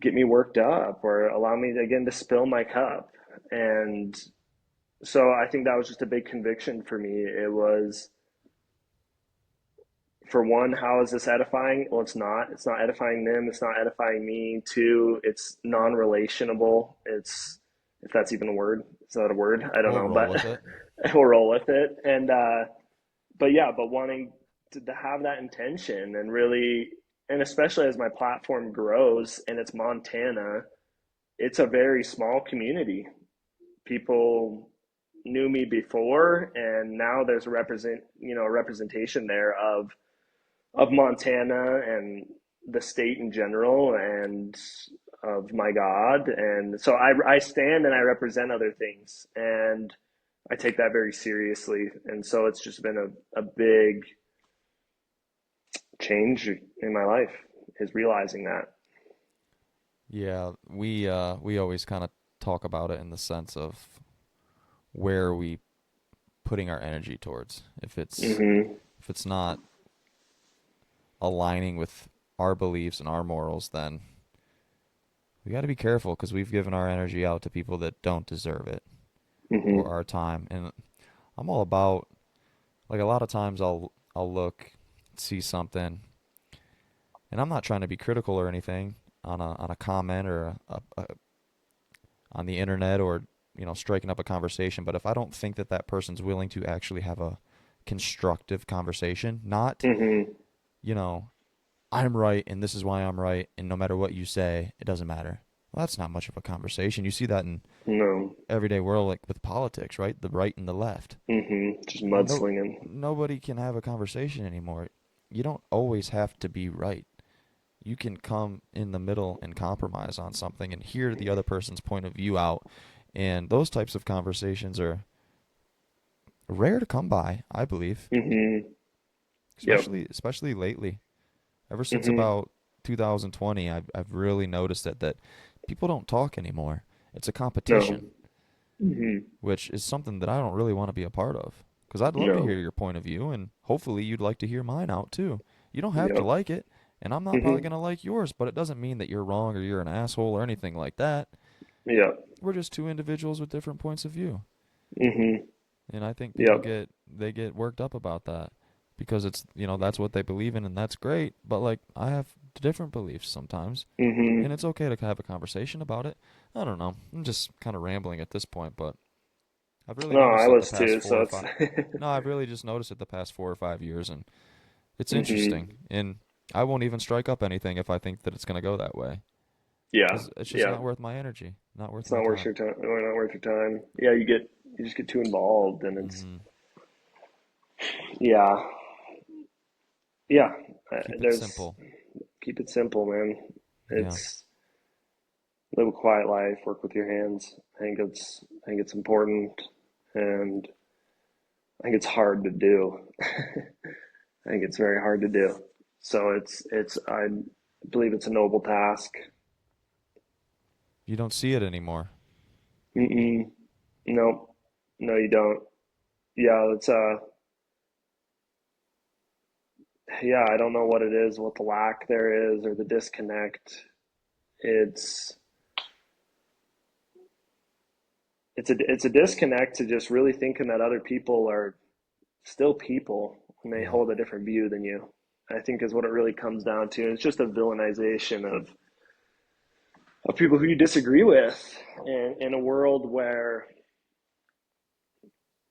get me worked up or allow me again to spill my cup? And so I think that was just a big conviction for me. It was, for one, how is this edifying? Well, it's not. It's not edifying them. It's not edifying me. Two, it's non-relationable. It's, if that's even a word. Is that a word? I don't We'll know, roll but with it. we'll roll with it. And but yeah, but wanting to have that intention and really, and especially as my platform grows and it's Montana, it's a very small community. People knew me before, and now there's a representation there of Montana and the state in general, and of my God. And so I stand and I represent other things, and I take that very seriously. And so it's just been a big change in my life, is realizing that. Yeah, we always kind of talk about it in the sense of where are we putting our energy towards. Mm-hmm. If it's not aligning with our beliefs and our morals, then we got to be careful because we've given our energy out to people that don't deserve it or Mm-hmm. our time. And I'm all about, like, a lot of times I'll look, see something, and I'm not trying to be critical or anything on a comment or on the internet or striking up a conversation. But if I don't think that that person's willing to actually have a constructive conversation, not Mm-hmm. you know I'm right and this is why I'm right, and no matter what you say, it doesn't matter. Well, that's not much of a conversation. You see that in No. everyday world, like with politics, right? The right and the left. Mm-hmm. Just No, mudslinging. nobody can have a conversation anymore. You don't always have to be right. You can come in the middle and compromise on something and hear the other person's point of view out. And those types of conversations are rare to come by, I believe, Mm-hmm. Yep. especially lately. Ever since Mm-hmm. about 2020, I've really noticed that people don't talk anymore. It's a No. competition, Mm-hmm. which is something that I don't really want to be a part of. Because I'd love to hear No. your point of view, and hopefully you'd like to hear mine out too. You don't have to Yep. like it, and I'm not probably Mm-hmm. going to like yours, but it doesn't mean that you're wrong or you're an asshole or anything like that. Yep. We're just two individuals with different points of view. Mm-hmm. And I think people Yep. get worked up about that because that's what they believe in and that's great, but like I have different beliefs sometimes, and Mm-hmm. it's okay to have a conversation about it. I don't know. I'm just kind of rambling at this point, but I've really No, I noticed it the was past too. four So or it's. five. No, I've really just noticed it the past 4 or 5 years, and it's Mm-hmm. interesting. And I won't even strike up anything if I think that it's going to go that way, Yeah. because it's just Yeah. not worth my energy, not worth It's my not worth time. your time. Not worth your time. Yeah. You just get too involved, and it's. Hmm. Yeah. Yeah. Keep it There's. simple. Keep it simple, man. Yeah. It's live a quiet life. Work with your hands. I think it's important, and I think it's hard to do. I think it's very hard to do. So I believe it's a noble task. You don't see it anymore. Mm-mm. No, no, you don't. Yeah, yeah, I don't know what it is, what the lack there is, or the disconnect. It's it's a disconnect to just really thinking that other people are still people and they Yeah. hold a different view than you. I think is what it really comes down to. It's just a villainization of people who you disagree with, and in a world where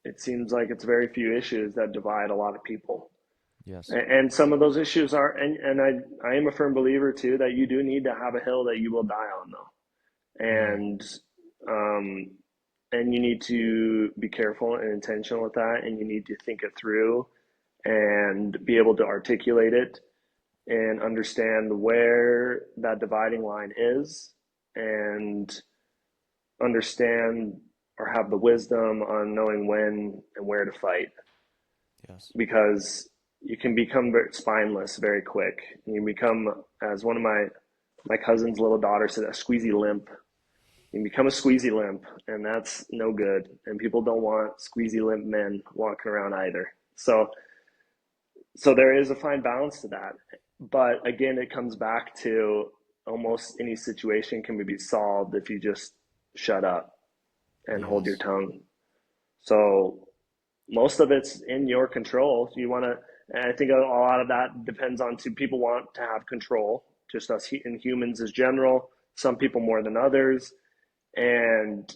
it seems like it's very few issues that divide a lot of people. Yes. And some of those issues are, and I am a firm believer too that you do need to have a hill that you will die on, though, Mm. um, and you need to be careful and intentional with that, and you need to think it through and be able to articulate it and understand where that dividing line is, and understand or have the wisdom on knowing when and where to fight, Yes. because you can become very spineless very quick. You become, as one of my cousin's little daughter said, a squeezy limp. You become a squeezy limp, and that's no good. And people don't want squeezy limp men walking around either. So there is a fine balance to that. But again, it comes back to almost any situation can be solved if you just shut up and hold your Yes. tongue. So most of it's in your control. You want to, and I think a lot of that depends on two people want to have control, just us and humans as general. Some people more than others, and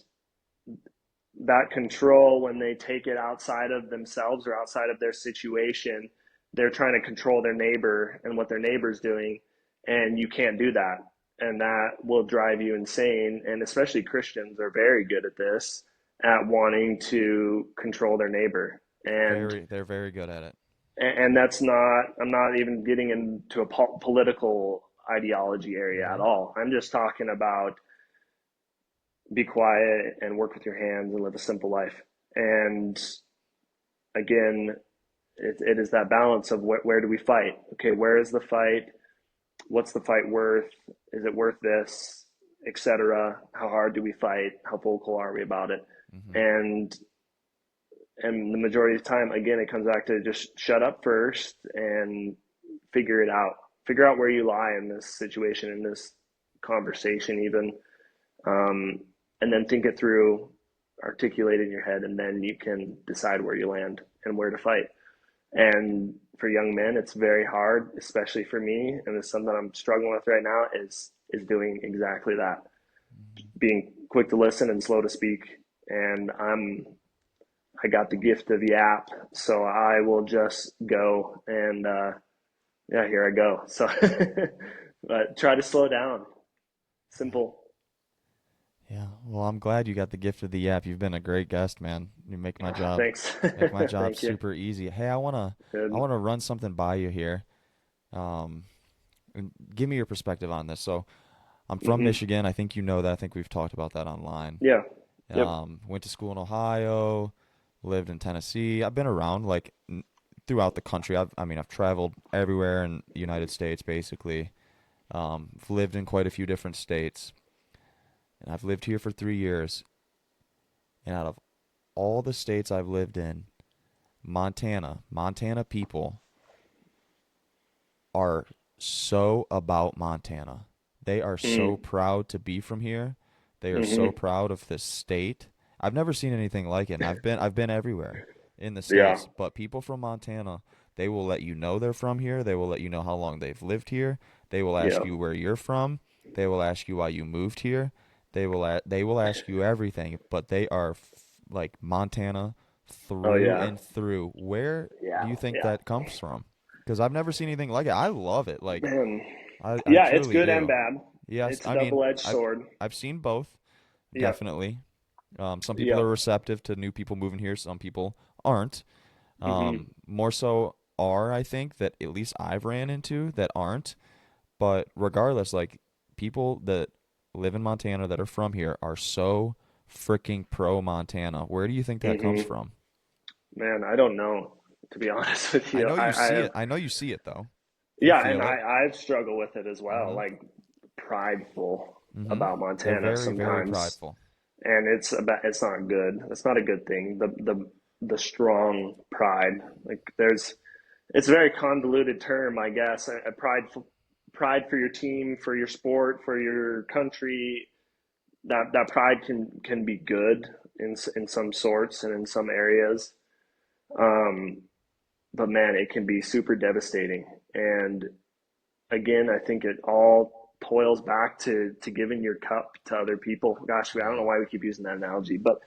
that control, when they take it outside of themselves or outside of their situation, they're trying to control their neighbor and what their neighbor's doing, and you can't do that, and that will drive you insane. And especially Christians are very good at this, at wanting to control their neighbor. They're very good at it. And that's not, I'm not even getting into a political ideology area at Hmm. all. I'm just talking about be quiet and work with your hands and live a simple life. And again, it is that balance of where do we fight? Okay, where is the fight? What's the fight worth? Is it worth this, etc.? How hard do we fight? How vocal are we about it? Hmm. and and the majority of the time, again, it comes back to just shut up first and figure it out. Figure out where you lie in this situation, in this conversation, even, um, and then think it through, articulate it in your head, and then you can decide where you land and where to fight. And for young men, it's very hard, especially for me, and it's something I'm struggling with right now. Is doing exactly that, Hmm. being quick to listen and slow to speak. And I got the gift of the app, so I will just go and yeah, here I go. So, but try to slow down. Yeah. Simple. Yeah. Well, I'm glad you got the gift of the app. You've been a great guest, man. You Thanks. make my job Thank you. super easy. Hey, I Good. wanna run something by you here. Um, and give me your perspective on this. So, I'm from Mm-hmm. Michigan. I think you know that. I think we've talked about that online. Yeah. Yep. Went to school in Ohio, lived in Tennessee. I've been around like throughout the country. I mean, I've traveled everywhere in the United States, basically. I've lived in quite a few different states, and I've lived here for 3 years. And out of all the states I've lived in, Montana people are so about Montana. They are so Mm. proud to be from here. They are so Mm-hmm. proud of this state. I've never seen anything like it, and I've been everywhere in the Yeah. states. But people from Montana, they will let you know they're from here. They will let you know how long they've lived here. They will ask Yeah. you where you're from. They will ask you why you moved here. They will ask you everything. But they are like Montana Oh through yeah. and through. Where do Yeah. you think Yeah. that comes from? Because I've never seen anything like it. I love it. Like Man. I Yeah, it's truly good and do. bad. Yes, It's a I mean double-edged sword. I've seen both, Yep. definitely. Some people are Yep. receptive to new people moving here. Some people aren't. Mm-hmm. More so are, I think, that at least I've ran into that aren't. But regardless, like people that live in Montana that are from here are so freaking pro Montana. Where do you think that comes Mm-hmm. from? Man, I don't know, to be honest with I you. know you I see it. have, I know you see it though. You yeah, and feel it. I've struggled with it as well, Mhm. like prideful Mhm. about They're Montana very, very sometimes, prideful. and it's not good. It's not a good thing. The strong pride, like there's, it's a very convoluted term, I guess. A pride for your team, for your sport, for your country. That pride can be good in some sorts and in some areas. Um, but man, it can be super devastating. And again, I think it all toils back to giving your cup to other people. Gosh, I don't know Yeah. why we keep using that analogy, but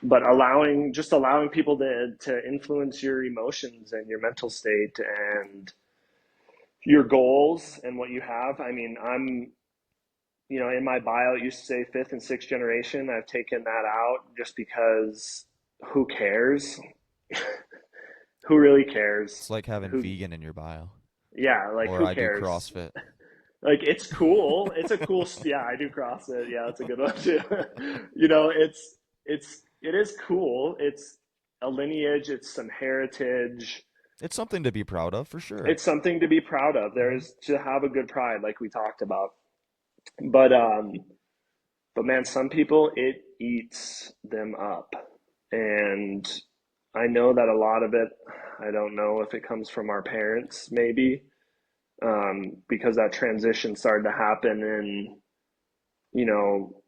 allowing people to influence your emotions and your mental state and your goals and what you have. I mean, I'm, in my bio it used to say fifth and sixth generation. I've taken that out just because who cares? Who really It's cares? like having Who vegan in your bio. Yeah, like Or who I do cares? CrossFit. Like it's cool. It's a cool. Yeah, I do CrossFit. Yeah, that's a good one too. It is cool. It's a lineage. It's some heritage. It's something to be proud of for sure. It's something to be proud of. Hmm. There's to have a good pride, like we talked about. But man, some people it eats them up, and I know that a lot of it. I don't know if it comes from our parents, maybe, because that transition started to happen in, you know,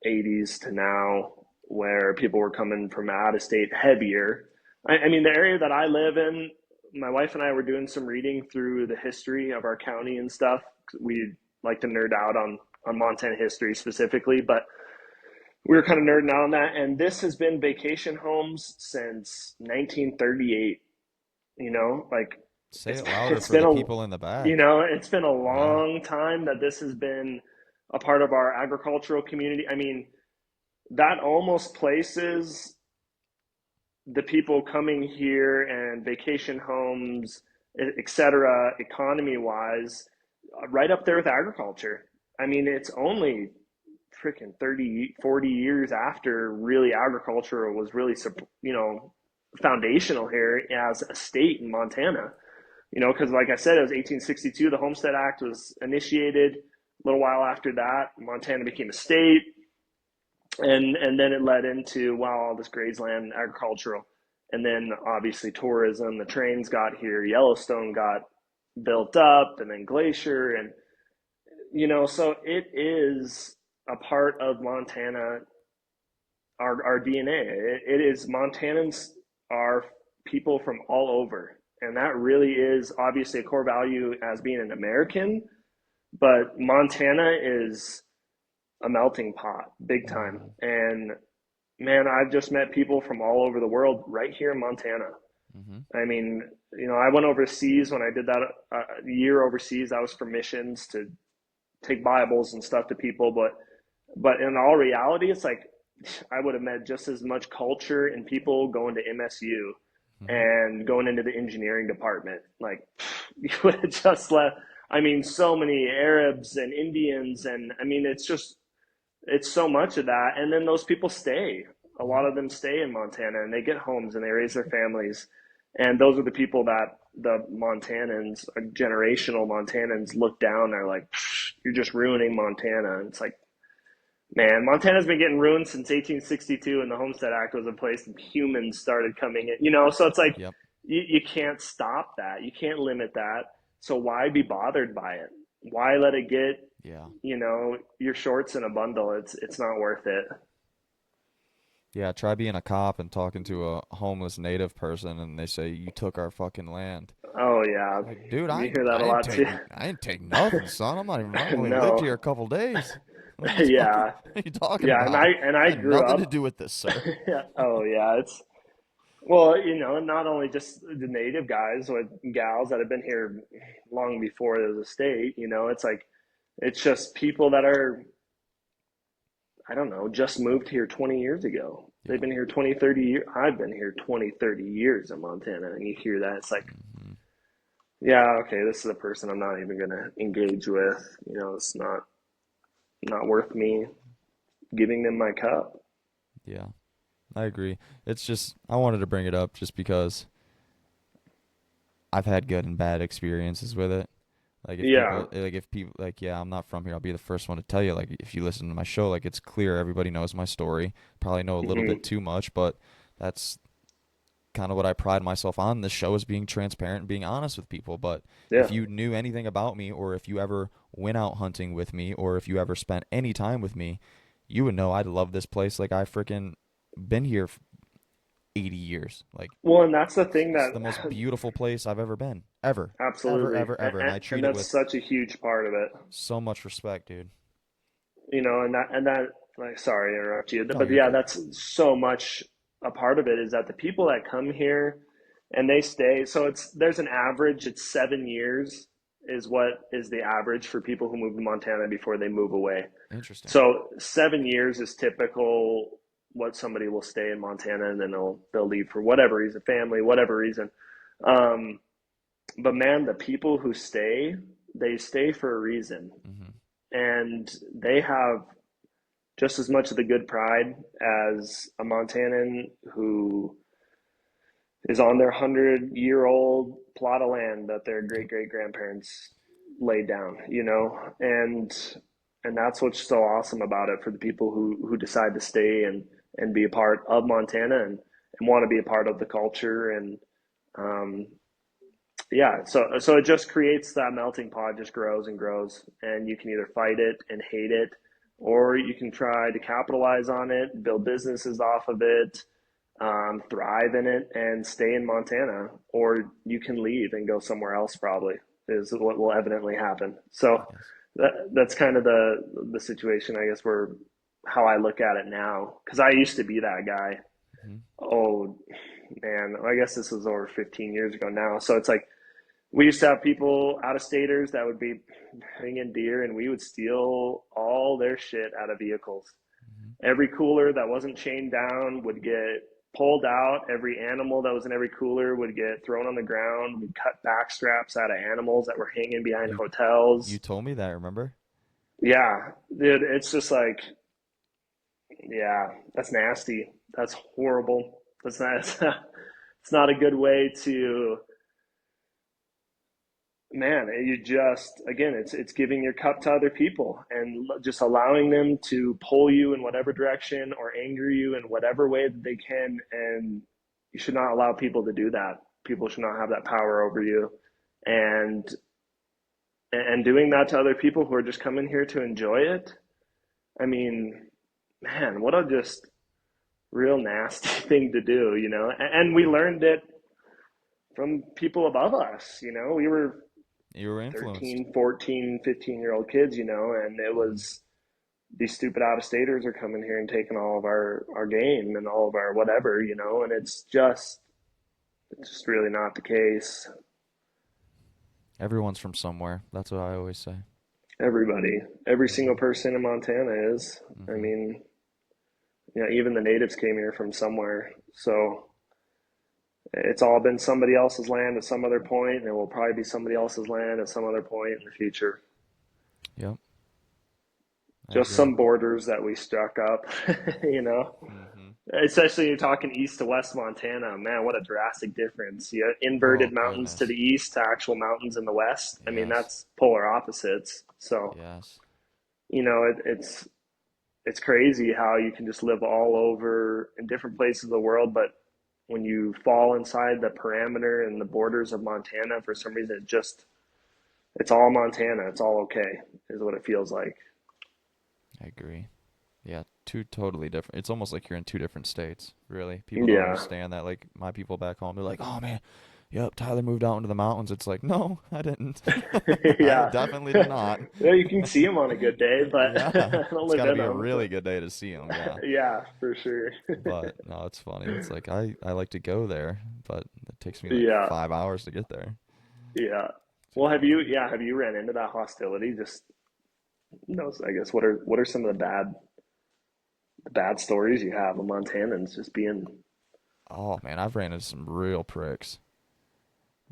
80s to now, where people were coming from out of state heavier. I mean, the area that I live in, my wife and I were doing some reading through the history of our county and stuff. We like to nerd out on Montana history specifically, but we were kind of nerding out on that. And this has been vacation homes since 1938. You know, like Say it's it louder it's for been the a people in the you back. know it's been a Yeah. long time that this has been a part of our agricultural community. I mean, that almost places the people coming here and vacation homes, etc., economy wise, right up there with agriculture. I mean, it's only freaking 30, 40 years after really agriculture was really, foundational here as a state in Montana. Because like I said, it was 1862, the Homestead Act was initiated. A little while after that, Montana became a state, and then it led into, wow, all this grazeland, agricultural, and then obviously tourism. The trains got here, Yellowstone got built up, and then Glacier, and so it is a part of Montana, our DNA. It is Montanans are people from all over, and that really is obviously a core value as being an American. But Montana is a melting pot, big time. Mm-hmm. And man, I've just met people from all over the world right here in Montana. Mm-hmm. I mean, I went overseas when I did that year overseas. I was for missions to take Bibles and stuff to people, but in all reality, it's like I would have met just as much culture and people going to MSU Mm-hmm. and going into the engineering department. Like you would have just left. I mean, so many Arabs and Indians, and I mean, it's so much of that. And then those people stay. A Mm-hmm. lot of them stay in Montana and they get homes and they raise their families. And those are the people that the Montanans, generational Montanans, look down. They're like, you're just ruining Montana. And it's like, man, Montana's been getting ruined since 1862, and the Homestead Act was in place, and humans started coming in. So it's like Yep. you can't stop that. You can't limit that. So why be bothered by it? Why let it get Yeah. your shorts in a bundle? It's not worth it. Yeah, try being a cop and talking to a homeless native person and they say you took our fucking land. Oh yeah, Like, dude, you hear that a lot too. I didn't take nothing, son. I've only lived No, here a couple days. What are you talking yeah, what are you talking yeah, and about? I I had grew nothing to up. do with this, sir. Yeah, oh yeah, it's well, not only just the native guys or gals that have been here long before there was a state. It's like it's just people that are, I don't know, just moved here 20 years ago. They've Yeah. been here 20, 30 years. I've been here 20, 30 years in Montana, and you hear that, it's like, Hmm. yeah, okay, this is a person I'm not even going to engage with. It's not worth me giving them my cup. Yeah. I agree. It's just I wanted to bring it up just because I've had good and bad experiences with it. Yeah. If people like, yeah, I'm not from here. I'll be the first one to tell you. Like, if you listen to my show, like, it's clear everybody knows my story. Probably know a little bit Hmm. too much, but that's kind of what I pride myself on. This show is being transparent and being honest with people. But if Yeah. you knew anything about me, or if you ever went out hunting with me, or if you ever spent any time with me, you would know I love this place. Like, I freaking been here 80 years. Like, Well, and that's the thing it's the most that beautiful place I've ever been. Ever. Ever, absolutely, ever, and, ever. And and, I and treat it that's with such a huge part of it. so much respect, dude. And that like, sorry to interrupt you, No, but you're yeah, good. that's so much a part of it is that the people that come here and they stay. So there's an average. It's 7 years is what is the average for people who move to Montana before they move away. Interesting. So 7 years is typical what somebody will stay in Montana and then they'll leave for whatever reason, family, whatever reason. Um, but man, the people who stay, they stay for a reason, Hmm. and they have just as much of the good pride as a Montanan who is on their 100-year-old plot of land that their great Yep. great grandparents laid down, and that's what's so awesome about it for the people who decide to stay and be a part of Montana and want to be a part of the culture. And um, yeah, so it just creates that melting pot, just grows and grows, and you can either fight it and hate it, or you can try to capitalize on it, build businesses off of it, thrive in it, and stay in Montana, or you can leave and go somewhere else. Probably is what will evidently happen. So Yes. that's kind of the situation, I guess, we're how I look at it now, because I used to be that guy. Hmm. Oh man, I guess this was over 15 years ago now. So it's like we used to have people out of staters that would be bringing deer, and we would steal all their shit out of vehicles. Hmm. Every cooler that wasn't chained down would get pulled out. Every animal that was in every cooler would get thrown on the ground. We'd cut back straps out of animals that were hanging behind You hotels. told me that, remember? Yeah, dude, it's just like, yeah, that's nasty. That's horrible. That's not. It's not a good way to, man. You just, again, it's giving your cup to other people and just allowing them to pull you in whatever direction or anger you in whatever way that they can. And you should not allow people to do that. People should not have that power over you. And doing that to other people who are just coming here to enjoy it. I mean, man, what a just real nasty thing to do, you know? And we learned it from people above us, you know? We were You were influenced. 13, 14, 15-year-old kids, you know, and it Hmm. was these stupid out of staters are coming here and taking all of our game and all of our whatever, you know, and it's just really not the case. Everyone's from somewhere. That's what I always say. Everybody, every single Hmm. person in Montana is. I Hmm. mean, you know, even the natives came here from somewhere. So it's all been somebody else's land at some other point, and it will probably be somebody else's land at some other point in the future. Yep, I Just agree. some borders that we struck up, you know. Hmm. Especially you're talking east to west Montana, man, what a drastic difference. You have inverted Oh mountains to goodness. the east to actual mountains in the west. I mean, Yes. that's polar opposites. So, Yes. you know, it's crazy how you can just live all over in different places of the world, but when you fall inside the parameter and the borders of Montana, for some reason, it's all Montana. It's all okay, is what it feels like. I agree. Yeah, two totally different. It's almost like you're in two different states, really. People don't Yeah. understand that. Like my people back home, they're like, "Oh man, yep, Tyler moved out into the mountains." It's like, "No, I didn't. I Yeah. definitely did not." Yeah, you can see them on a good day, but Yeah. I don't It's live got to in be a them. really good day to see them, yeah. Yeah, for sure. But no, it's funny. It's like I like to go there, but it takes me like Yeah, 5 hours to get there. yeah. Too Well, funny. have you ran into that hostility? Just, you know, I guess what are some of the bad stories you have of Montanans just being, Oh man, I've ran into some real pricks.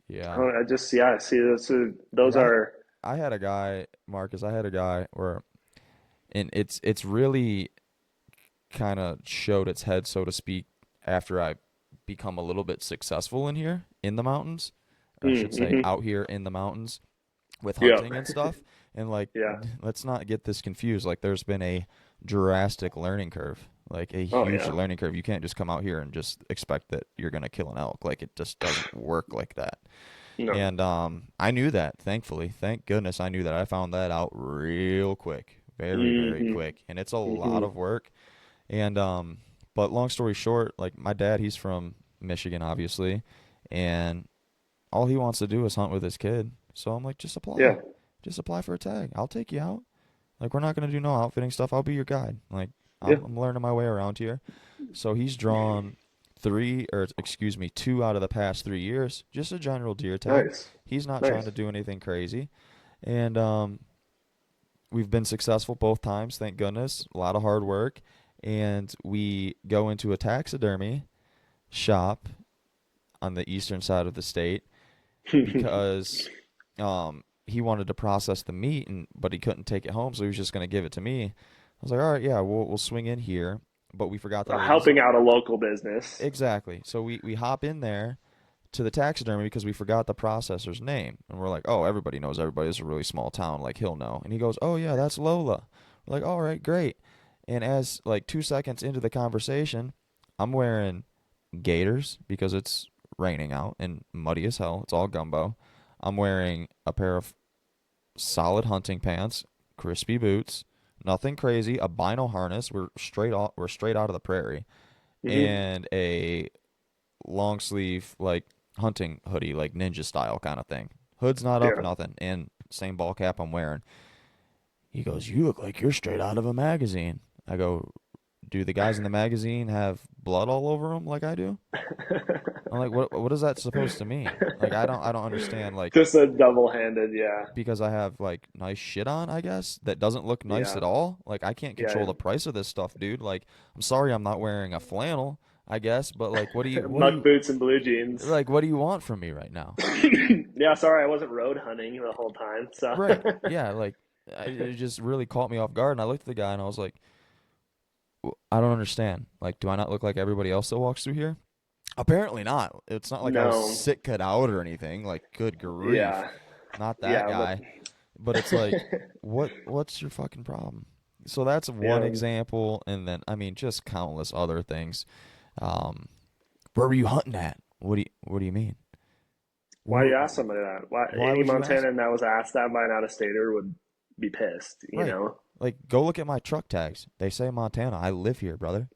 Yeah. oh, I just, yeah, see, Like those are, I had a guy, Marcus, I had a guy where and it's really kind of showed its head, so to speak, after I become a little bit successful in here in the mountains, or I should say mm-hmm. out here in the mountains with Yeah, hunting and stuff. And like, yeah. let's not get this confused. Like, there's been a drastic learning curve, like a Oh, huge yeah. learning curve. You can't just come out here and just expect that you're gonna kill an elk. Like, it just doesn't work like that. No. And I knew that, thankfully. Thank goodness I knew that. I found that out real quick. Very, very Mm-hmm. quick. And it's a lot Mm-hmm. of work. And but long story short, like my dad, he's from Michigan, obviously, and all he wants to do is hunt with his kid. So I'm like, Yeah. just apply for a tag. I'll take you out. Like we're not gonna do no outfitting stuff. I'll be your guide. Like Yeah. I'm learning my way around here. So he's drawn three, or excuse me, two out of the past 3 years, just a general deer tag. Nice. He's not trying Nice. to do anything crazy, and we've been successful both times, thank goodness. A lot of hard work, and we go into a taxidermy shop on the eastern side of the state because he wanted to process the meat, and but he couldn't take it home, so he was just going to give it to me. I was like, all right, yeah, we'll swing in here, but we forgot the ladies. Helping out a local business. Exactly. So we hop in there to the taxidermy because we forgot the processor's name. And we're like, oh, everybody knows everybody. It's a really small town. Like, he'll know. And he goes, oh, yeah, that's Lola. We're like, all right, great. And as like 2 seconds into the conversation, I'm wearing gaiters because it's raining out and muddy as hell. It's all gumbo. I'm wearing a pair of solid hunting pants, crispy boots, nothing crazy, a bino harness. We're straight out of the prairie, Hmm. and a long sleeve like hunting hoodie, like ninja style kind of thing. Hood's not up, Yeah. nothing, and same ball cap I'm wearing. He goes, "You look like you're straight out of a magazine." I go, do the guys in the magazine have blood all over them like I do? I'm like, what is that supposed to mean? Like, I don't understand. Like, Just a double-handed, yeah, because I have like nice shit on, I guess, that doesn't look nice yeah, at all. Like, I can't control yeah. the price of this stuff, dude. Like, I'm sorry I'm not wearing a flannel, I guess, but like, Muck boots and blue jeans. what do you want from me right now? Yeah, sorry, I wasn't road hunting the whole time. So Right. Yeah, like it just really caught me off guard and I looked at the guy and I was like, I don't understand. Like, do I not look like everybody else that walks through here? Apparently not. It's not like I was no, sick cut out or anything. Like, good grief. yeah, Not that yeah, but guy. But it's like, what's your fucking problem? So that's one yeah. example, and then I mean just countless other things. Um, where were you hunting at? What do you mean? Why do Where, you ask somebody that? Why why any would you ask? Montanan that was asked that by an out-of-stater would be pissed, you Right. know? Like go look at my truck tags. They say Montana. I live here, brother.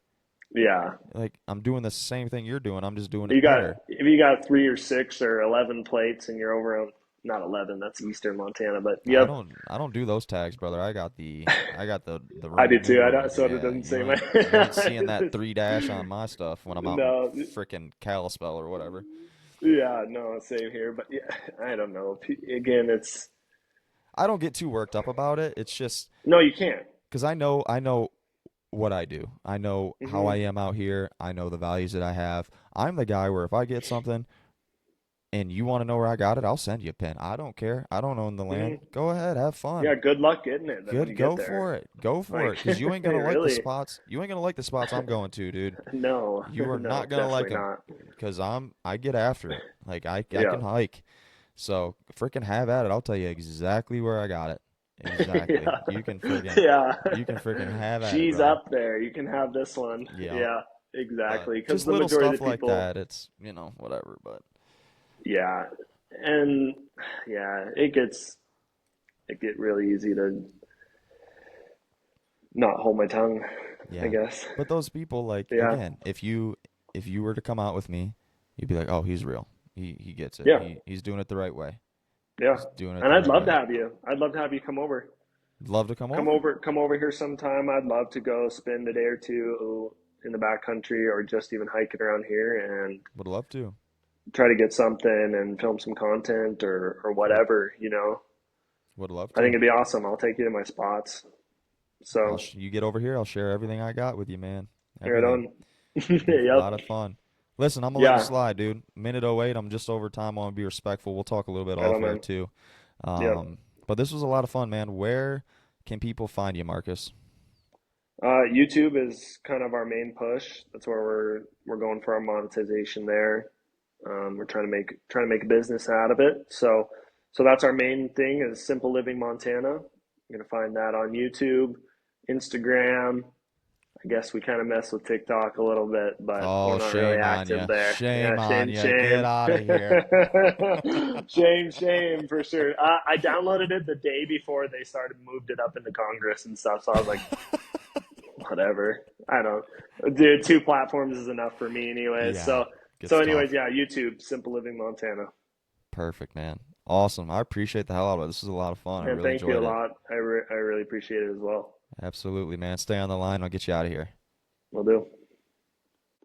Yeah. Like I'm doing the same thing you're doing. I'm just doing You it got better. if you got 3 or 6 or 11 plates and you're over on not 11, that's Eastern Montana, but I yep. don't do those tags, brother. I got the I do too. I new. don't, so it Yeah, doesn't you say my. ain't you ain't seeing that 3 dash on my stuff when I'm out in No, frickin' Kalispell or whatever. yeah, no, same here. But yeah, I don't know. Again, it's I don't get too worked up about it. It's just no, you can't. because I know what I do. I know how I Hmm. am out here. I know the values that I have. I'm the guy where if I get something and you want to know where I got it, I'll send you a pin. I don't care. I don't own the land. Hmm. Go ahead, have Yeah, fun. good luck getting it then when Good, you get go there. for it. Go for Like, it. Because you ain't gonna like the really? spots. You ain't gonna like the spots I'm going to, dude. No, You are no, not gonna like definitely them. not. Because I get after it. Like I Yeah, can hike. So freaking have at it. I'll tell you exactly where I got it. Exactly. yeah, yeah. You can freaking have at it, She's brother. up there. You can have this one. Yeah. Yeah, But exactly. Because just the little majority stuff of the like people, that. It's whatever. But yeah, and yeah, it get really easy to not hold my tongue, I yeah. guess. But those people, like Yeah, again, if you were to come out with me, you'd be like, oh, he's real. He gets it. yeah, He's doing it the right way. yeah. He's doing it And the I'd right love to way. have you. I'd love to have you come over. Love to come Come over. over, come over here sometime. I'd love to go spend a day or two in the backcountry or just even hiking around here and Would love to. try to get something and film some content or Would whatever, you know. would love I think to. it'd be awesome. I'll take you to my spots. So, You get over here, I'll share everything I got with you, man. right Everything. on. Be a Yep. lot of fun. Listen, I'm gonna let you Yeah. slide, dude. Minute oh 08. I'm just over time. I want to be respectful. We'll talk a little bit Right off on, air man. too. Yep. But this was a lot of fun, man. Where can people find you, Marcus? YouTube is kind of our main push. That's where we're going for our monetization there. We're trying to make a business out of it. So that's our main thing is Simple Living Montana. You're gonna find that on YouTube, Instagram. I guess we kind of mess with TikTok a little bit, but we're Oh, not really shame on active you. there. Yeah, Shame on shame, you. Get shame. out of here. Shame, shame for sure. I downloaded it the day before they started moved it up into Congress and stuff. So I was like, whatever. I don't, dude. 2 platforms is enough for me, anyways. Yeah, So, gets anyways, tough. yeah. YouTube, Simple Living Montana. Perfect, man. Awesome. I appreciate the hell out of it. This was a lot of fun. I And really thank you a enjoyed it. lot. I really appreciate it as well. Absolutely, man. Stay on the line. I'll get you out of here. Will do.